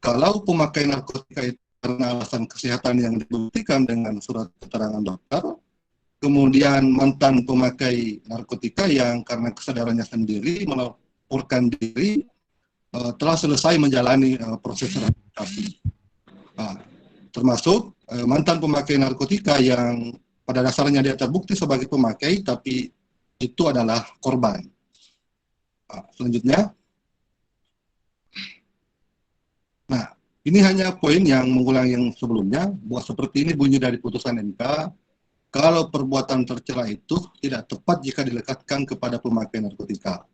kalau pemakai narkotika itu karena alasan kesehatan yang dibuktikan dengan surat keterangan dokter, kemudian mantan pemakai narkotika yang karena kesadarannya sendiri melaporkan diri telah selesai menjalani proses rehabilitasi. Nah, termasuk mantan pemakai narkotika yang pada dasarnya dia terbukti sebagai pemakai, tapi itu adalah korban. Nah, selanjutnya. Nah, ini hanya poin yang mengulang yang sebelumnya, bahwa seperti ini bunyi dari putusan MK, kalau perbuatan tercela itu tidak tepat jika dilekatkan kepada pemakai narkotika,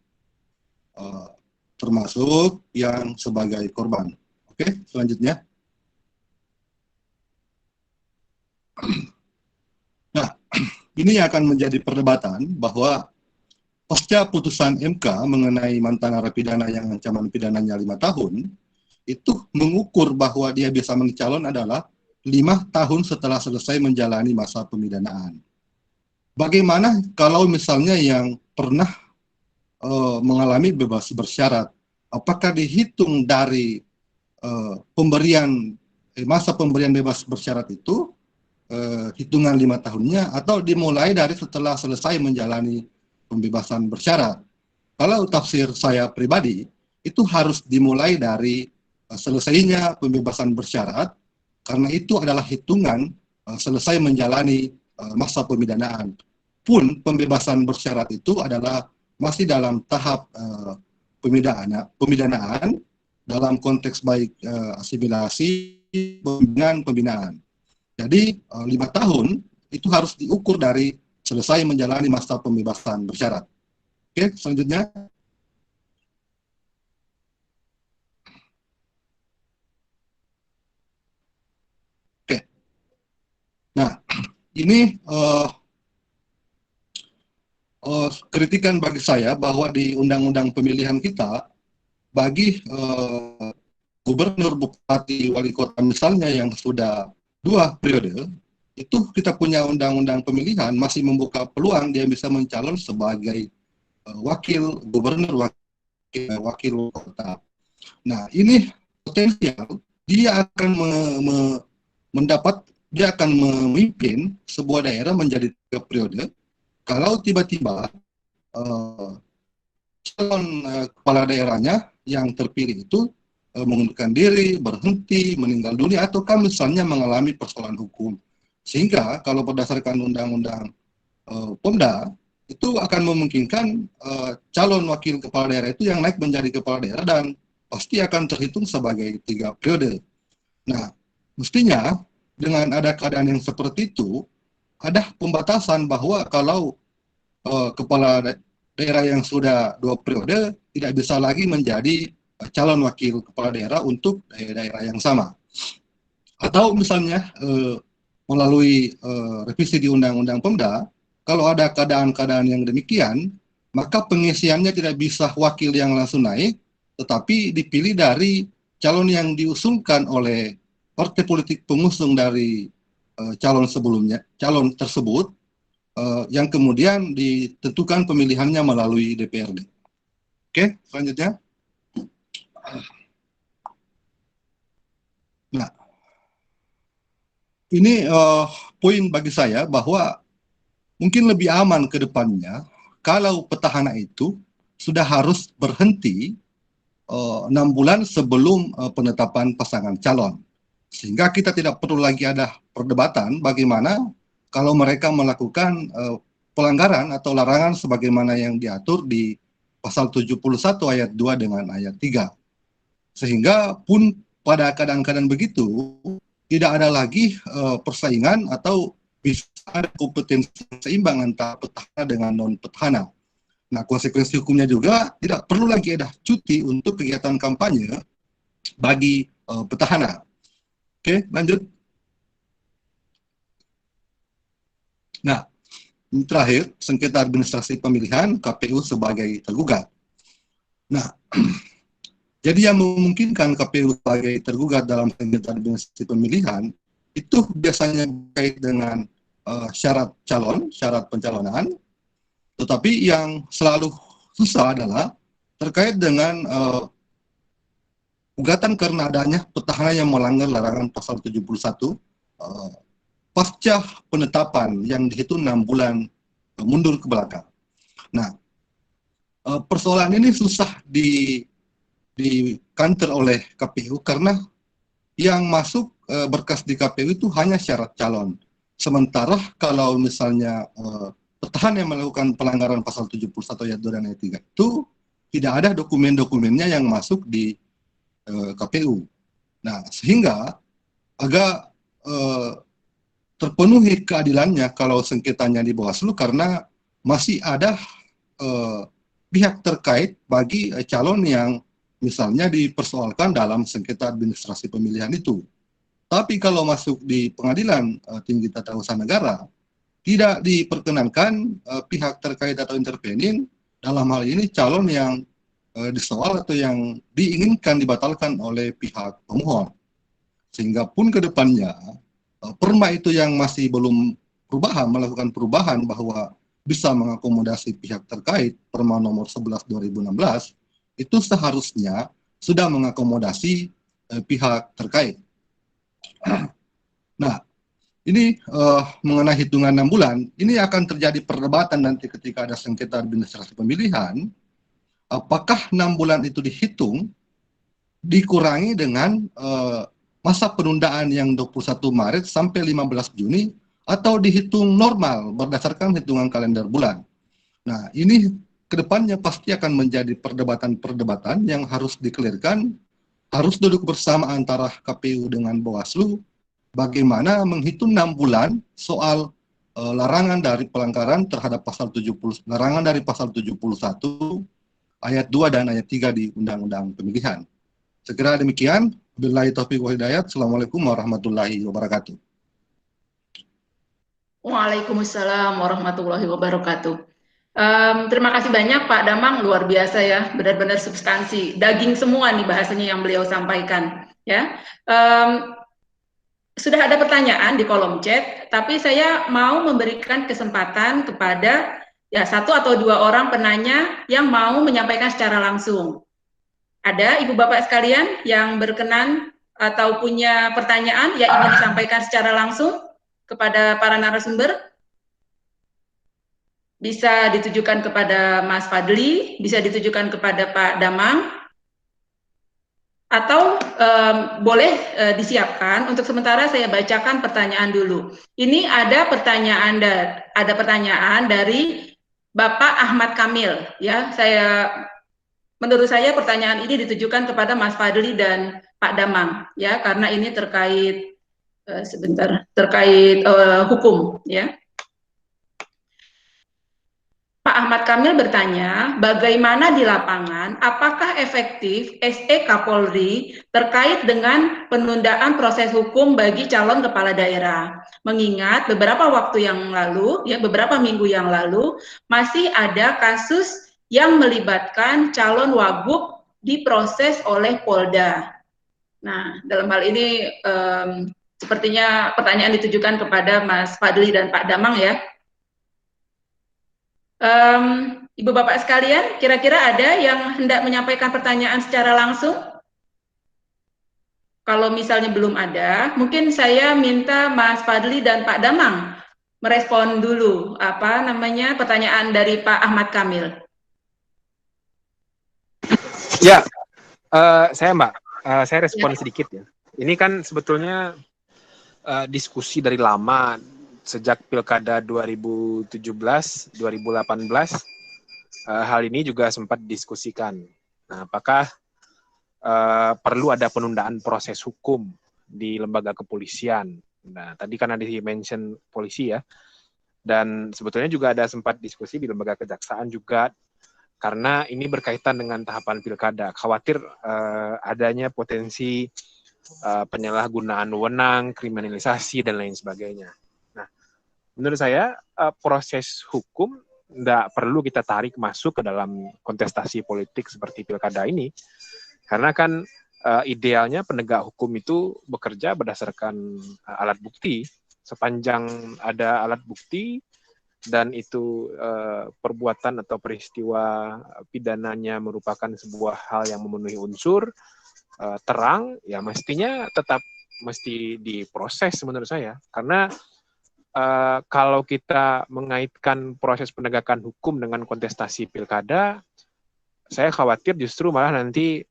termasuk yang sebagai korban. Oke, selanjutnya. Nah, ini akan menjadi perdebatan bahwa pasca putusan MK mengenai mantan narapidana yang ancaman pidananya 5 tahun, itu mengukur bahwa dia bisa mencalon adalah 5 tahun setelah selesai menjalani masa pemidanaan. Bagaimana kalau misalnya yang pernah mengalami bebas bersyarat, apakah dihitung dari masa pemberian bebas bersyarat itu, hitungan 5 tahunnya, atau dimulai dari setelah selesai menjalani pembebasan bersyarat? Kalau tafsir saya pribadi, itu harus dimulai dari selesainya pembebasan bersyarat, karena itu adalah hitungan selesai menjalani masa pemidanaan. Pun pembebasan bersyarat itu adalah masih dalam tahap pemidanaan dalam konteks baik asimilasi, pembinaan. Jadi 5 tahun itu harus diukur dari selesai menjalani masa pembebasan bersyarat. Oke, selanjutnya. Oke. Nah, ini kritikan bagi saya bahwa di undang-undang pemilihan kita, bagi gubernur, bupati, wali kota misalnya yang sudah 2 periode, itu kita punya undang-undang pemilihan masih membuka peluang dia bisa mencalon sebagai wakil gubernur, wakil kota. Nah, ini potensial dia akan dia akan memimpin sebuah daerah menjadi 3 periode kalau tiba-tiba calon kepala daerahnya yang terpilih itu mengundurkan diri, berhenti, meninggal dunia, atau misalnya mengalami persoalan hukum. Sehingga kalau berdasarkan undang-undang Pemda, itu akan memungkinkan calon wakil kepala daerah itu yang naik menjadi kepala daerah dan pasti akan terhitung sebagai 3 periode. Nah, mestinya dengan ada keadaan yang seperti itu, ada pembatasan bahwa kalau kepala daerah yang sudah 2 periode tidak bisa lagi menjadi calon wakil kepala daerah untuk daerah yang sama. Atau misalnya melalui revisi di Undang-Undang Pemda, kalau ada keadaan-keadaan yang demikian, maka pengisiannya tidak bisa wakil yang langsung naik, tetapi dipilih dari calon yang diusulkan oleh partai politik pengusung dari calon sebelumnya, calon tersebut, yang kemudian ditentukan pemilihannya melalui DPRD. Oke, selanjutnya. Nah, ini poin bagi saya bahwa mungkin lebih aman ke depannya kalau petahana itu sudah harus berhenti 6 bulan sebelum penetapan pasangan calon. Sehingga kita tidak perlu lagi ada perdebatan bagaimana kalau mereka melakukan pelanggaran atau larangan sebagaimana yang diatur di pasal 71 ayat 2 dengan ayat 3. Sehingga pun pada keadaan-keadaan begitu tidak ada lagi persaingan atau bisa ada kompetensi seimbang antara petahana dengan non-petahana. Nah, konsekuensi hukumnya juga tidak perlu lagi ada cuti untuk kegiatan kampanye bagi petahana. Oke, lanjut. Nah, ini terakhir, sengketa administrasi pemilihan KPU sebagai tergugat. Nah, jadi yang memungkinkan KPU sebagai tergugat dalam sengketa administrasi pemilihan itu biasanya terkait dengan syarat calon, syarat pencalonan, tetapi yang selalu susah adalah terkait dengan gugatan karena adanya petahana yang melanggar larangan pasal 71 pasca penetapan yang dihitung 6 bulan mundur ke belakang. Nah, persoalan ini susah di-counter oleh KPU karena yang masuk berkas di KPU itu hanya syarat calon. Sementara kalau misalnya petahana yang melakukan pelanggaran pasal 71 ayat 2 dan ayat 3 itu tidak ada dokumen-dokumennya yang masuk di KPU. Nah, sehingga agak terpenuhi keadilannya kalau sengketanya di Bawaslu karena masih ada pihak terkait bagi calon yang misalnya dipersoalkan dalam sengketa administrasi pemilihan itu. Tapi kalau masuk di pengadilan tinggi tata usaha negara, tidak diperkenankan pihak terkait atau intervenin dalam hal ini calon yang disoal atau yang diinginkan dibatalkan oleh pihak pemohon. Sehingga pun ke depannya perma itu yang masih belum melakukan perubahan bahwa bisa mengakomodasi pihak terkait, perma nomor 11 2016 itu seharusnya sudah mengakomodasi pihak terkait. Nah, ini mengenai hitungan 6 bulan, ini akan terjadi perdebatan nanti ketika ada sengketa administrasi pemilihan. Apakah 6 bulan itu dihitung dikurangi dengan masa penundaan yang 21 Maret sampai 15 Juni atau dihitung normal berdasarkan hitungan kalender bulan. Nah, ini kedepannya pasti akan menjadi perdebatan-perdebatan yang harus dikelirkan, harus duduk bersama antara KPU dengan Bawaslu, bagaimana menghitung 6 bulan soal larangan dari pelanggaran terhadap pasal 70, larangan dari pasal 71 ayat 2 dan ayat 3 di Undang-Undang Pemilihan. Sekira demikian. Billahi taufiq wa hidayat. Assalamualaikum warahmatullahi wabarakatuh. Waalaikumsalam warahmatullahi wabarakatuh. Terima kasih banyak Pak Damang, luar biasa ya, benar-benar substansi, daging semua nih bahasanya yang beliau sampaikan. Ya, sudah ada pertanyaan di kolom chat, tapi saya mau memberikan kesempatan kepada ya 1 atau 2 orang penanya yang mau menyampaikan secara langsung. Ada Ibu Bapak sekalian yang berkenan atau punya pertanyaan yang ingin disampaikan secara langsung kepada para narasumber? Bisa ditujukan kepada Mas Fadli, bisa ditujukan kepada Pak Damang, atau boleh disiapkan. Untuk sementara saya bacakan pertanyaan dulu. Ini ada pertanyaan dari Bapak Ahmad Kamil. Ya, menurut saya pertanyaan ini ditujukan kepada Mas Fadli dan Pak Damang, ya, karena ini terkait terkait hukum, ya. Pak Ahmad Kamil bertanya, bagaimana di lapangan, apakah efektif SE Kapolri terkait dengan penundaan proses hukum bagi calon kepala daerah? Mengingat beberapa waktu yang lalu, ya beberapa minggu yang lalu, masih ada kasus yang melibatkan calon wagub diproses oleh Polda. Nah, dalam hal ini sepertinya pertanyaan ditujukan kepada Mas Fadli dan Pak Damang ya. Ibu Bapak sekalian, kira-kira ada yang hendak menyampaikan pertanyaan secara langsung? Kalau misalnya belum ada, mungkin saya minta Mas Fadli dan Pak Damang merespon dulu pertanyaan dari Pak Ahmad Kamil. Ya, saya respon sedikit ya. Ini kan sebetulnya diskusi dari lama, sejak Pilkada 2017, 2018, hal ini juga sempat didiskusikan. Nah, apakah perlu ada penundaan proses hukum di lembaga kepolisian? Nah, tadi kan ada di-mention polisi ya, dan sebetulnya juga ada sempat diskusi di lembaga kejaksaan juga, karena ini berkaitan dengan tahapan Pilkada. Khawatir adanya potensi penyalahgunaan wewenang, kriminalisasi, dan lain sebagainya. Menurut saya proses hukum tidak perlu kita tarik masuk ke dalam kontestasi politik seperti pilkada ini, karena kan idealnya penegak hukum itu bekerja berdasarkan alat bukti. Sepanjang ada alat bukti dan itu perbuatan atau peristiwa pidananya merupakan sebuah hal yang memenuhi unsur terang, ya mestinya tetap mesti diproses menurut saya, karena kalau kita mengaitkan proses penegakan hukum dengan kontestasi pilkada, saya khawatir justru malah nanti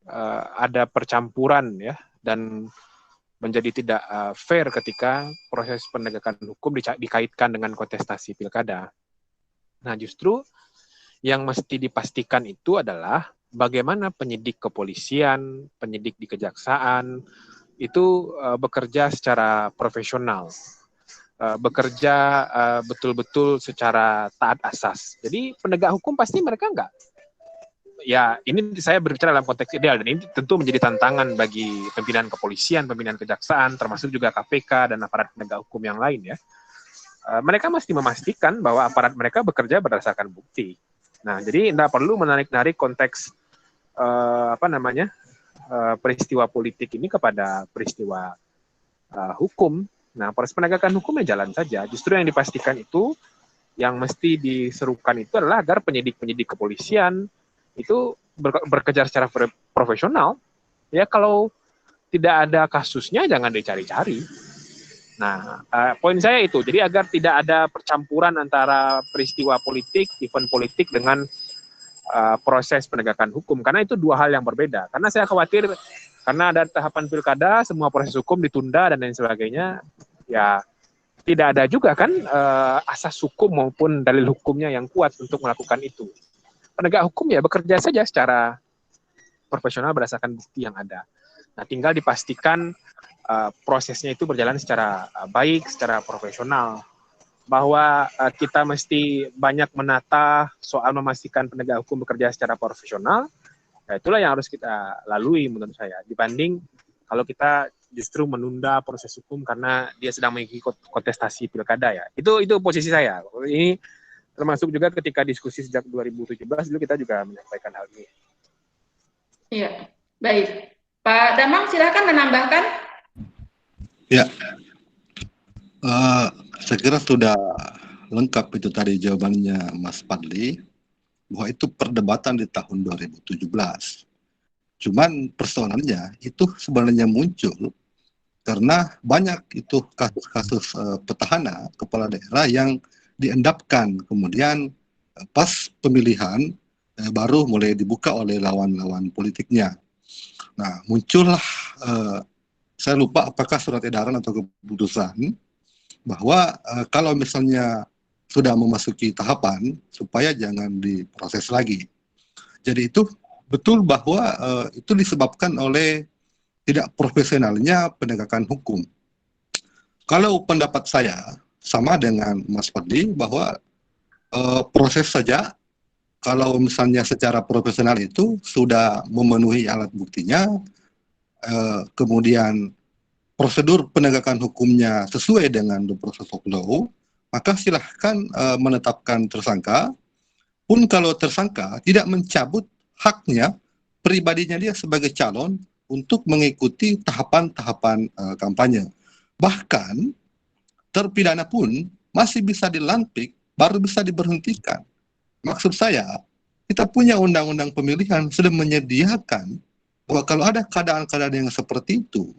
ada percampuran ya, dan menjadi tidak fair ketika proses penegakan hukum dikaitkan dengan kontestasi pilkada. Nah, justru yang mesti dipastikan itu adalah bagaimana penyidik kepolisian, penyidik di kejaksaan itu bekerja secara profesional. Bekerja betul-betul secara taat asas. Jadi penegak hukum pasti mereka enggak. Ya, ini saya berbicara dalam konteks ideal, dan ini tentu menjadi tantangan bagi pimpinan kepolisian, pimpinan kejaksaan, termasuk juga KPK dan aparat penegak hukum yang lain ya. Mereka mesti memastikan bahwa aparat mereka bekerja berdasarkan bukti. Nah, jadi tidak perlu menarik-narik konteks peristiwa politik ini kepada peristiwa hukum. Nah, proses penegakan hukumnya jalan saja. Justru yang dipastikan itu, yang mesti diserukan itu adalah agar penyidik-penyidik kepolisian itu bekerja secara profesional. Ya, kalau tidak ada kasusnya, jangan dicari-cari. Nah, poin saya itu. Jadi agar tidak ada percampuran antara peristiwa politik, event politik dengan proses penegakan hukum. Karena itu dua hal yang berbeda. Karena saya khawatir, karena ada tahapan pilkada, semua proses hukum ditunda dan lain sebagainya, ya tidak ada juga kan asas hukum maupun dalil hukumnya yang kuat untuk melakukan itu. Penegak hukum ya bekerja saja secara profesional berdasarkan bukti yang ada. Nah, tinggal dipastikan prosesnya itu berjalan secara baik, secara profesional. Bahwa kita mesti banyak menata soal memastikan penegak hukum bekerja secara profesional, ya itulah yang harus kita lalui menurut saya, dibanding kalau kita justru menunda proses hukum karena dia sedang mengikuti kontestasi pilkada ya. Itu posisi saya. Ini termasuk juga ketika diskusi sejak 2017 dulu kita juga menyampaikan hal ini. Iya, baik. Pak Damang, silakan menambahkan. Ya, saya kira sudah lengkap itu tadi jawabannya Mas Fadli, bahwa itu perdebatan di tahun 2017. Cuman persoalannya itu sebenarnya muncul karena banyak itu kasus-kasus petahana kepala daerah yang diendapkan, kemudian pas pemilihan baru mulai dibuka oleh lawan-lawan politiknya. Nah, muncullah, saya lupa apakah surat edaran atau keputusan, bahwa kalau misalnya sudah memasuki tahapan, supaya jangan diproses lagi. Jadi itu betul bahwa itu disebabkan oleh tidak profesionalnya penegakan hukum. Kalau pendapat saya sama dengan Mas Fadli bahwa proses saja, kalau misalnya secara profesional itu sudah memenuhi alat buktinya, kemudian prosedur penegakan hukumnya sesuai dengan the process of law, maka silahkan menetapkan tersangka. Pun kalau tersangka tidak mencabut haknya pribadinya dia sebagai calon untuk mengikuti tahapan-tahapan kampanye. Bahkan terpidana pun masih bisa dilantik, baru bisa diberhentikan. Maksud saya, kita punya undang-undang pemilihan sudah menyediakan bahwa kalau ada keadaan-keadaan yang seperti itu,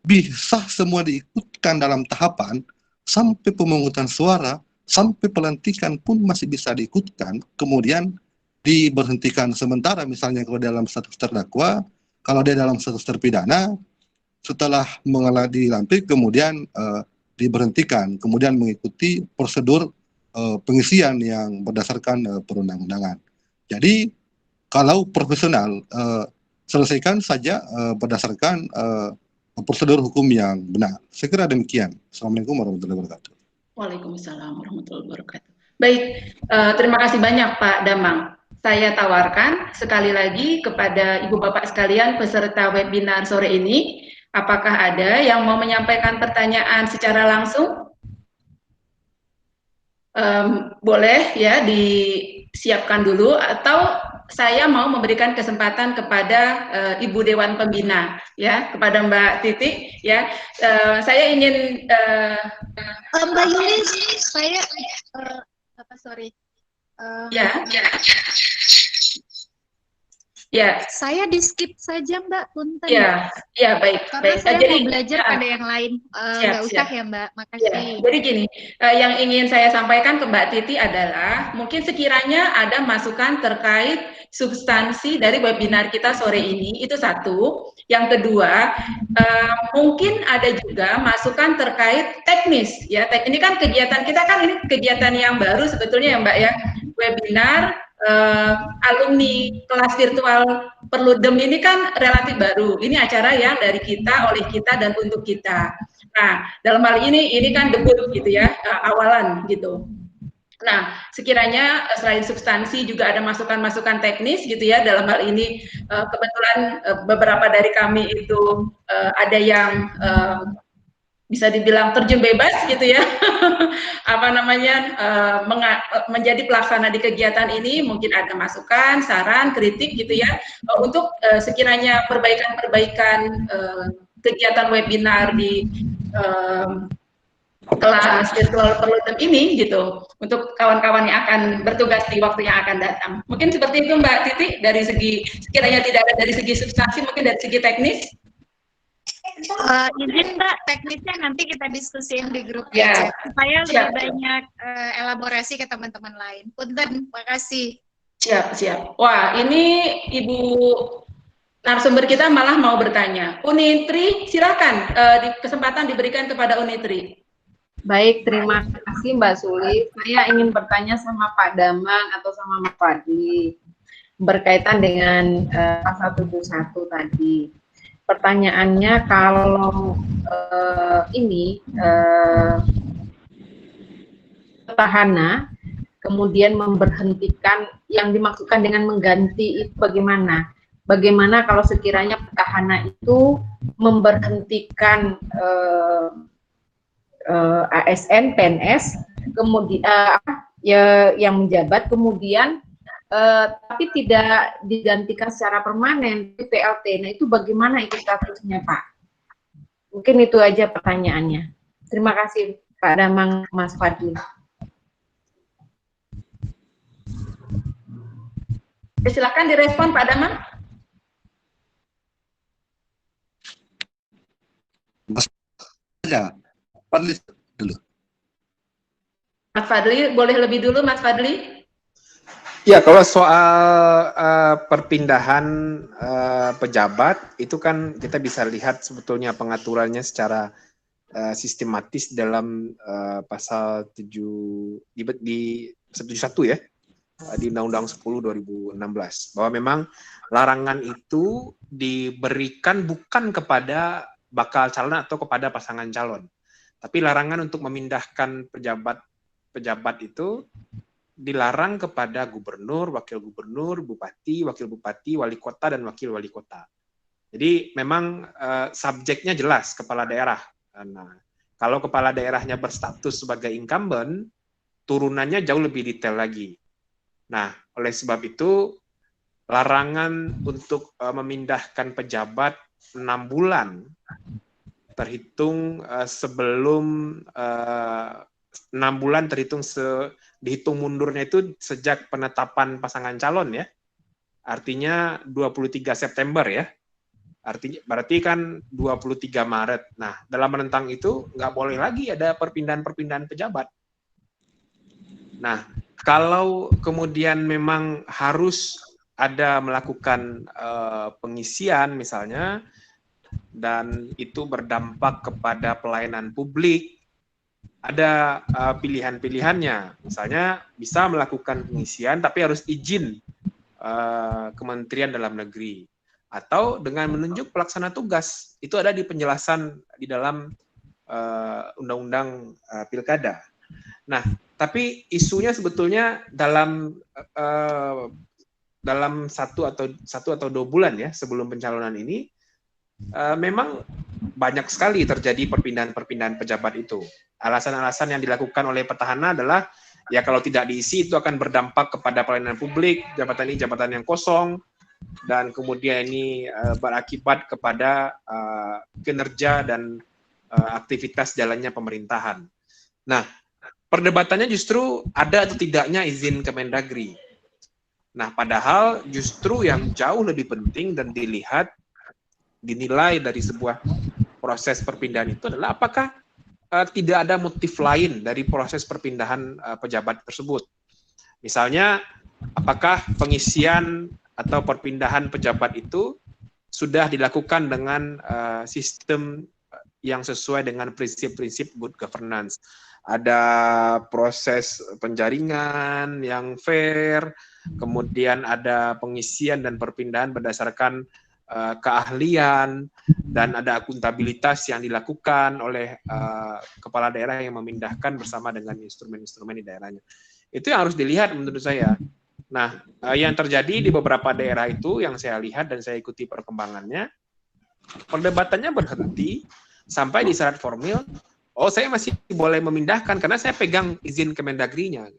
bisa semua diikutkan dalam tahapan sampai pemungutan suara, sampai pelantikan pun masih bisa diikutkan, kemudian diberhentikan sementara, misalnya kalau dalam status terdakwa, kalau dia dalam status terpidana, setelah mengalami dilantik kemudian diberhentikan, kemudian mengikuti prosedur pengisian yang berdasarkan perundang-undangan. Jadi kalau profesional, selesaikan saja berdasarkan prosedur hukum yang benar. Saya kira demikian. Assalamualaikum warahmatullahi wabarakatuh. Waalaikumsalam warahmatullahi wabarakatuh. Baik, terima kasih banyak Pak Damang. Saya tawarkan sekali lagi kepada Ibu Bapak sekalian peserta webinar sore ini, apakah ada yang mau menyampaikan pertanyaan secara langsung? Boleh ya disiapkan dulu, atau saya mau memberikan kesempatan kepada Ibu Dewan Pembina, ya, kepada Mbak Titi, ya. Saya ingin Mbak Yulis, saya ya. Saya di skip saja Mbak, punten. Ya, baik. Karena baik. saya Jadi, mau belajar pada yang lain. Nggak usah ya Mbak, makasih. Ya, jadi gini, yang ingin saya sampaikan ke Mbak Titi adalah mungkin sekiranya ada masukan terkait substansi dari webinar kita sore ini, itu satu. Yang kedua, mungkin ada juga masukan terkait teknis, ya. Ini kan kegiatan kita kan, ini kegiatan yang baru sebetulnya ya Mbak ya, webinar alumni kelas virtual Perludem ini kan relatif baru. Ini acara yang dari kita, oleh kita, dan untuk kita. Nah, dalam hal ini kan debut gitu ya, awalan gitu. Nah, sekiranya selain substansi juga ada masukan-masukan teknis gitu ya, dalam hal ini kebetulan beberapa dari kami itu ada yang bisa dibilang terjun bebas gitu ya, menjadi pelaksana di kegiatan ini, mungkin ada masukan, saran, kritik gitu ya, untuk sekiranya perbaikan-perbaikan kegiatan webinar di kelas virtual Perludem ini gitu, untuk kawan-kawan yang akan bertugas di waktu yang akan datang. Mungkin seperti itu Mbak Titi, dari segi sekiranya tidak ada dari segi substansi, mungkin dari segi teknis. Izin Mbak, teknisnya nanti kita diskusiin di grup ya, aja, supaya lebih banyak elaborasi ke teman-teman lain. Punten, makasih. Siap. Wah, ini Ibu narasumber kita malah mau bertanya. Unitri, silakan, kesempatan diberikan kepada Unitri. Baik, terima kasih Mbak Suli. Saya ingin bertanya sama Pak Damang atau sama Mas Fadli berkaitan dengan pasal 71 tadi. Pertanyaannya, kalau petahana kemudian memberhentikan, yang dimaksudkan dengan mengganti itu bagaimana? Bagaimana kalau sekiranya petahana itu memberhentikan ASN, PNS, kemudian ya yang menjabat kemudian tapi tidak digantikan secara permanen PLT. Nah, itu bagaimana itu statusnya, Pak? Mungkin itu aja pertanyaannya. Terima kasih Pak Damang, Mas Fadli. Silakan direspon Pak Damang. Ya, Fadli dulu. Mas Fadli, boleh lebih dulu Mas Fadli? Ya, kalau soal perpindahan pejabat, itu kan kita bisa lihat sebetulnya pengaturannya secara sistematis dalam pasal 7 di 71 ya, di Undang-Undang 10 2016, bahwa memang larangan itu diberikan bukan kepada bakal calon atau kepada pasangan calon, tapi larangan untuk memindahkan pejabat itu dilarang kepada gubernur, wakil gubernur, bupati, wakil bupati, wali kota, dan wakil wali kota. Jadi memang subjeknya jelas, kepala daerah. Nah, kalau kepala daerahnya berstatus sebagai incumbent, turunannya jauh lebih detail lagi. Nah, oleh sebab itu, larangan untuk memindahkan pejabat 6 bulan, terhitung sebelum 6 bulan terhitung dihitung mundurnya itu sejak penetapan pasangan calon ya. Artinya 23 September ya. Artinya berarti kan 23 Maret. Nah, dalam rentang itu nggak boleh lagi ada perpindahan-perpindahan pejabat. Nah, kalau kemudian memang harus ada melakukan pengisian misalnya, dan itu berdampak kepada pelayanan publik, ada pilihan-pilihannya. Misalnya bisa melakukan pengisian tapi harus izin Kementerian Dalam Negeri, atau dengan menunjuk pelaksana tugas. Itu ada di penjelasan di dalam Undang-Undang Pilkada. Nah, tapi isunya sebetulnya dalam satu atau 2 bulan ya sebelum pencalonan ini, memang banyak sekali terjadi perpindahan-perpindahan pejabat itu. Alasan-alasan yang dilakukan oleh petahana adalah ya kalau tidak diisi itu akan berdampak kepada pelayanan publik, jabatan ini jabatan yang kosong, dan kemudian ini berakibat kepada kinerja dan aktivitas jalannya pemerintahan. Nah, perdebatannya justru ada atau tidaknya izin Kemendagri. Nah, padahal justru yang jauh lebih penting dan dinilai dari sebuah proses perpindahan itu adalah apakah tidak ada motif lain dari proses perpindahan pejabat tersebut. Misalnya, apakah pengisian atau perpindahan pejabat itu sudah dilakukan dengan sistem yang sesuai dengan prinsip-prinsip good governance. Ada proses penjaringan yang fair, kemudian ada pengisian dan perpindahan berdasarkan keahlian, dan ada akuntabilitas yang dilakukan oleh kepala daerah yang memindahkan bersama dengan instrumen-instrumen di daerahnya. Itu yang harus dilihat menurut saya. Nah, yang terjadi di beberapa daerah itu yang saya lihat dan saya ikuti perkembangannya, perdebatannya berhenti sampai di syarat formil, oh saya masih boleh memindahkan karena saya pegang izin Kemendagrinya.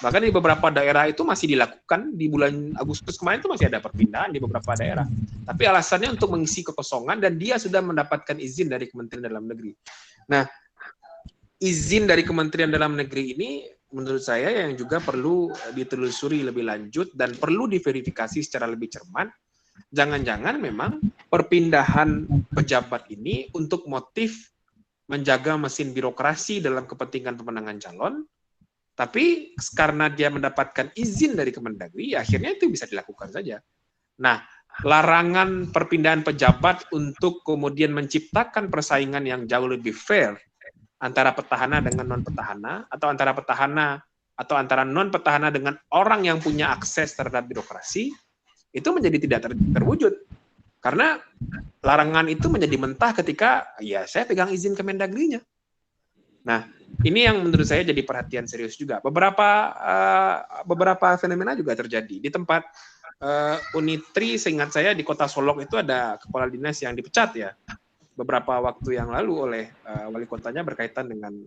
Bahkan di beberapa daerah itu masih dilakukan, di bulan Agustus kemarin itu masih ada perpindahan di beberapa daerah. Tapi alasannya untuk mengisi kekosongan dan dia sudah mendapatkan izin dari Kementerian Dalam Negeri. Nah, izin dari Kementerian Dalam Negeri ini menurut saya yang juga perlu ditelusuri lebih lanjut dan perlu diverifikasi secara lebih cermat. Jangan-jangan memang perpindahan pejabat ini untuk motif menjaga mesin birokrasi dalam kepentingan pemenangan calon, tapi karena dia mendapatkan izin dari Kemendagri, akhirnya itu bisa dilakukan saja. Nah, larangan perpindahan pejabat untuk kemudian menciptakan persaingan yang jauh lebih fair antara petahana dengan non-petahana, atau antara petahana atau antara non-petahana dengan orang yang punya akses terhadap birokrasi, itu menjadi tidak terwujud. Karena larangan itu menjadi mentah ketika ya saya pegang izin Kemendagrinya. Nah, ini yang menurut saya jadi perhatian serius juga. Beberapa fenomena juga terjadi di tempat Unitri. Seingat saya di Kota Solok itu ada kepala dinas yang dipecat ya, beberapa waktu yang lalu oleh wali kotanya berkaitan dengan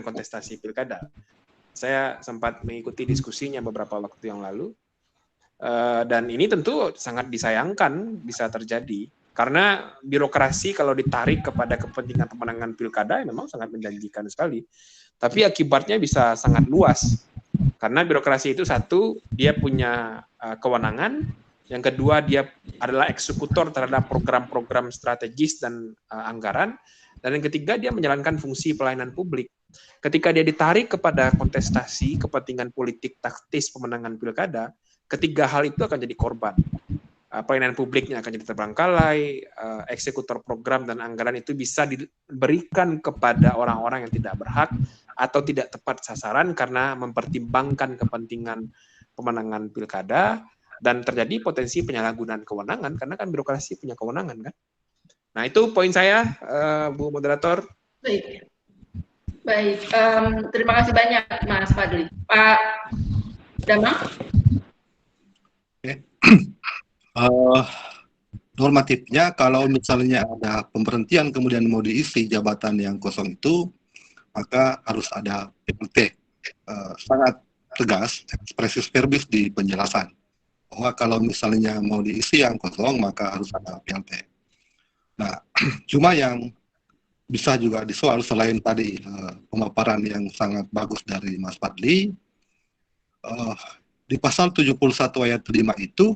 kontestasi pilkada. Saya sempat mengikuti diskusinya beberapa waktu yang lalu, dan ini tentu sangat disayangkan bisa terjadi, karena birokrasi kalau ditarik kepada kepentingan pemenangan pilkada memang sangat menjanjikan sekali, tapi akibatnya bisa sangat luas, karena birokrasi itu satu, dia punya kewenangan, yang kedua dia adalah eksekutor terhadap program-program strategis dan anggaran, dan yang ketiga dia menjalankan fungsi pelayanan publik. Ketika dia ditarik kepada kontestasi kepentingan politik taktis pemenangan pilkada, ketiga hal itu akan jadi korban. Pelayanan publiknya akan jadi terbengkalai, eksekutor program dan anggaran itu bisa diberikan kepada orang-orang yang tidak berhak atau tidak tepat sasaran karena mempertimbangkan kepentingan pemenangan pilkada, dan terjadi potensi penyalahgunaan kewenangan karena kan birokrasi punya kewenangan kan. Nah itu poin saya, Bu Moderator. Baik, terima kasih banyak Mas Fadli. Pak Damang. Normatifnya kalau misalnya ada pemberhentian kemudian mau diisi jabatan yang kosong itu, maka harus ada PLT. Sangat tegas, expressis verbis di penjelasan, bahwa kalau misalnya mau diisi yang kosong maka harus ada PLT. Nah, cuma yang bisa juga disoal selain tadi pemaparan yang sangat bagus dari Mas Fadli, di pasal 71 ayat 5 itu,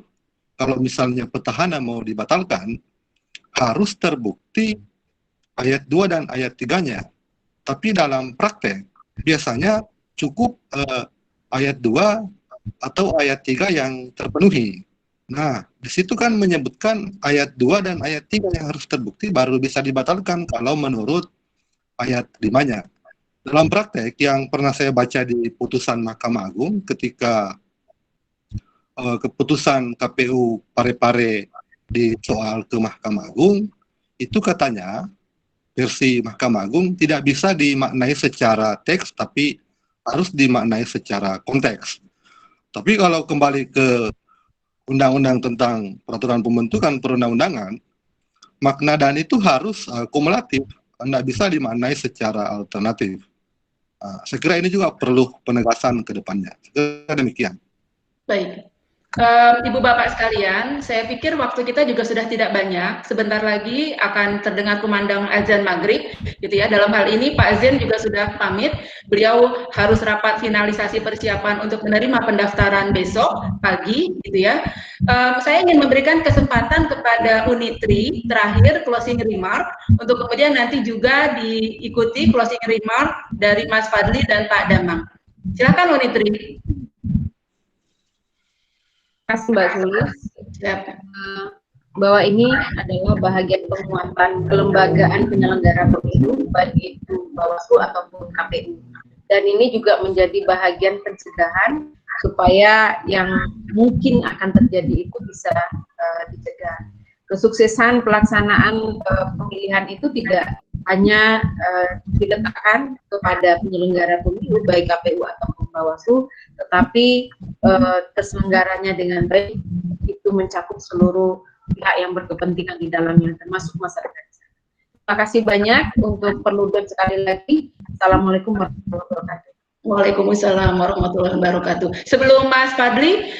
kalau misalnya petahana mau dibatalkan, harus terbukti ayat 2 dan ayat 3-nya. Tapi dalam praktek, biasanya cukup ayat 2 atau ayat 3 yang terpenuhi. Nah, di situ kan menyebutkan ayat 2 dan ayat 3 yang harus terbukti baru bisa dibatalkan kalau menurut ayat 5-nya. Dalam praktek yang pernah saya baca di putusan Mahkamah Agung ketika keputusan KPU Parepare di soal ke Mahkamah Agung, itu katanya versi Mahkamah Agung tidak bisa dimaknai secara teks tapi harus dimaknai secara konteks. Tapi kalau kembali ke undang-undang tentang peraturan pembentukan perundang-undangan, makna dan itu harus kumulatif, tidak bisa dimaknai secara alternatif. Saya kira ini juga perlu penegasan ke depannya. Demikian. Baik. Ibu Bapak sekalian, saya pikir waktu kita juga sudah tidak banyak. Sebentar lagi akan terdengar kumandang azan maghrib, gitu ya. Dalam hal ini Pak Zen juga sudah pamit. Beliau harus rapat finalisasi persiapan untuk menerima pendaftaran besok pagi, gitu ya. Saya ingin memberikan kesempatan kepada Unitri terakhir closing remark untuk kemudian nanti juga diikuti closing remark dari Mas Fadli dan Pak Damang. Silakan Unitri. Terima kasih Mbak Sulis, bahwa ini adalah bahagian penguatan kelembagaan penyelenggara pemilu, baik itu Bawaslu ataupun KPU. Dan ini juga menjadi bahagian pencegahan supaya yang mungkin akan terjadi itu bisa dicegah. Kesuksesan pelaksanaan pemilihan itu tidak hanya diletakkan kepada penyelenggara pemilu, baik KPU ataupun Bawaslu, tetapi terselenggaranya dengan baik itu mencakup seluruh pihak yang berkepentingan di dalamnya, termasuk masyarakat. Terima kasih banyak untuk Perludem sekali lagi. Assalamualaikum warahmatullahi wabarakatuh. Waalaikumsalam warahmatullahi wabarakatuh. Sebelum Mas Fadli,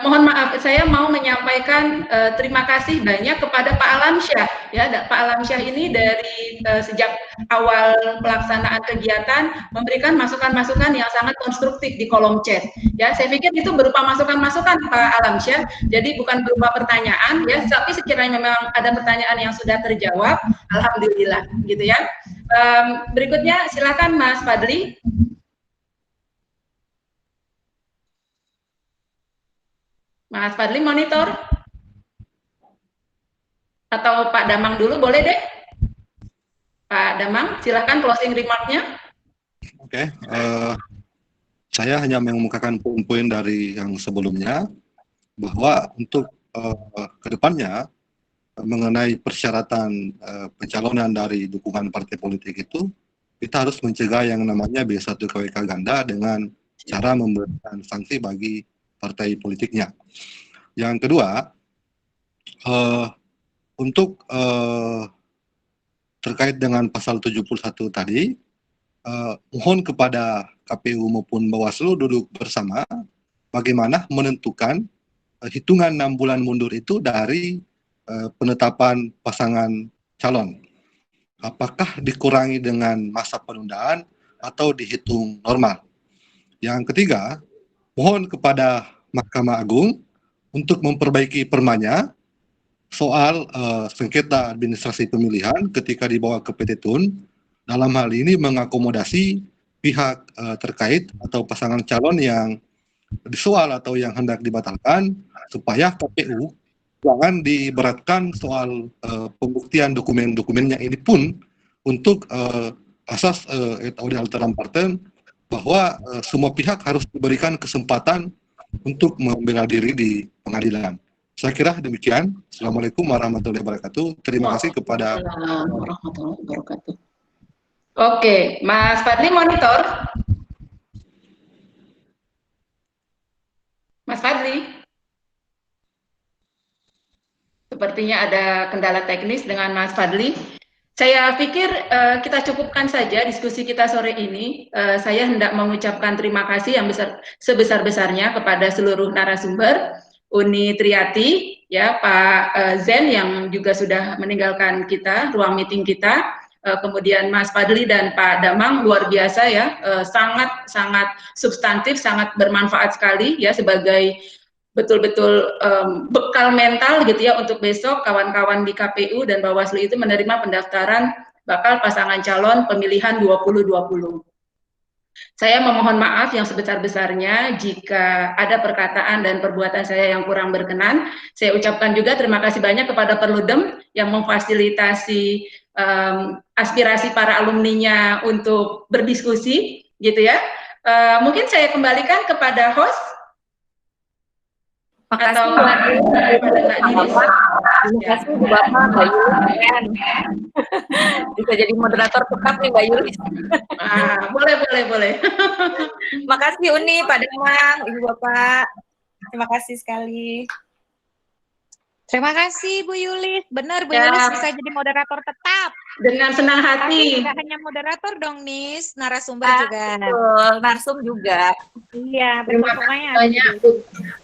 mohon maaf, saya mau menyampaikan terima kasih banyak kepada Pak Alamsyah. Ya, Pak Alamsyah ini dari sejak awal pelaksanaan kegiatan memberikan masukan-masukan yang sangat konstruktif di kolom chat. Ya, saya pikir itu berupa masukan-masukan Pak Alamsyah. Jadi bukan berupa pertanyaan, ya, tapi sekiranya memang ada pertanyaan yang sudah terjawab, alhamdulillah, gitu ya. Berikutnya, silakan Mas Fadli. Mas Fadli monitor? Atau Pak Damang dulu, boleh deh? Pak Damang, silakan closing remark-nya. Oke, saya hanya mengemukakan poin-poin dari yang sebelumnya, bahwa untuk kedepannya mengenai persyaratan pencalonan dari dukungan partai politik itu, kita harus mencegah yang namanya B1 KWK ganda dengan cara memberikan sanksi bagi partai politiknya. Yang kedua, untuk terkait dengan pasal 71 tadi, mohon kepada KPU maupun Bawaslu duduk bersama bagaimana menentukan hitungan 6 bulan mundur itu dari penetapan pasangan calon. Apakah dikurangi dengan masa penundaan atau dihitung normal. Yang ketiga, mohon kepada Mahkamah Agung untuk memperbaiki permanya soal sengketa administrasi pemilihan ketika dibawa ke PT Tun, dalam hal ini mengakomodasi pihak terkait atau pasangan calon yang disoal atau yang hendak dibatalkan, supaya KPU jangan diberatkan soal pembuktian dokumen-dokumennya ini pun untuk asas et aude alteram partem, bahwa semua pihak harus diberikan kesempatan untuk membela diri di pengadilan. Saya kira demikian. Assalamualaikum warahmatullahi wabarakatuh. Terima kasih kepada warahmatullahi wabarakatuh. Oke, Mas Fadli monitor. Mas Fadli. Sepertinya ada kendala teknis dengan Mas Fadli. Saya pikir kita cukupkan saja diskusi kita sore ini. Saya hendak mengucapkan terima kasih yang sebesar-besarnya kepada seluruh narasumber, Uni Triati, ya Pak Zen yang juga sudah meninggalkan kita, ruang meeting kita, kemudian Mas Fadli dan Pak Damang, luar biasa ya, sangat substantif, sangat bermanfaat sekali ya sebagai betul-betul bekal mental gitu ya untuk besok kawan-kawan di KPU dan Bawaslu itu menerima pendaftaran bakal pasangan calon pemilihan 2020. Saya memohon maaf yang sebesar-besarnya jika ada perkataan dan perbuatan saya yang kurang berkenan. Saya ucapkan juga terima kasih banyak kepada Perludem yang memfasilitasi aspirasi para alumninya untuk berdiskusi gitu ya. Mungkin saya kembalikan kepada host. Makasih Atau Mbak Ninis. Terima kasih Bu Bapak, Mbak Yulis. Bisa jadi moderator tetap nih Mbak Yulis. Boleh. Makasih Uni, Pak Damang, Ibu Bapak. Terima kasih sekali. Terima kasih Bu Yulis. Benar Bu Ya. Yulis bisa jadi moderator tetap. Dengan senang Tapi hati. tidak hanya moderator dong, Nis, narasumber juga. Betul, narsum juga. Iya, Terima betul. Pokoknya kasih banyak Bu Pipin.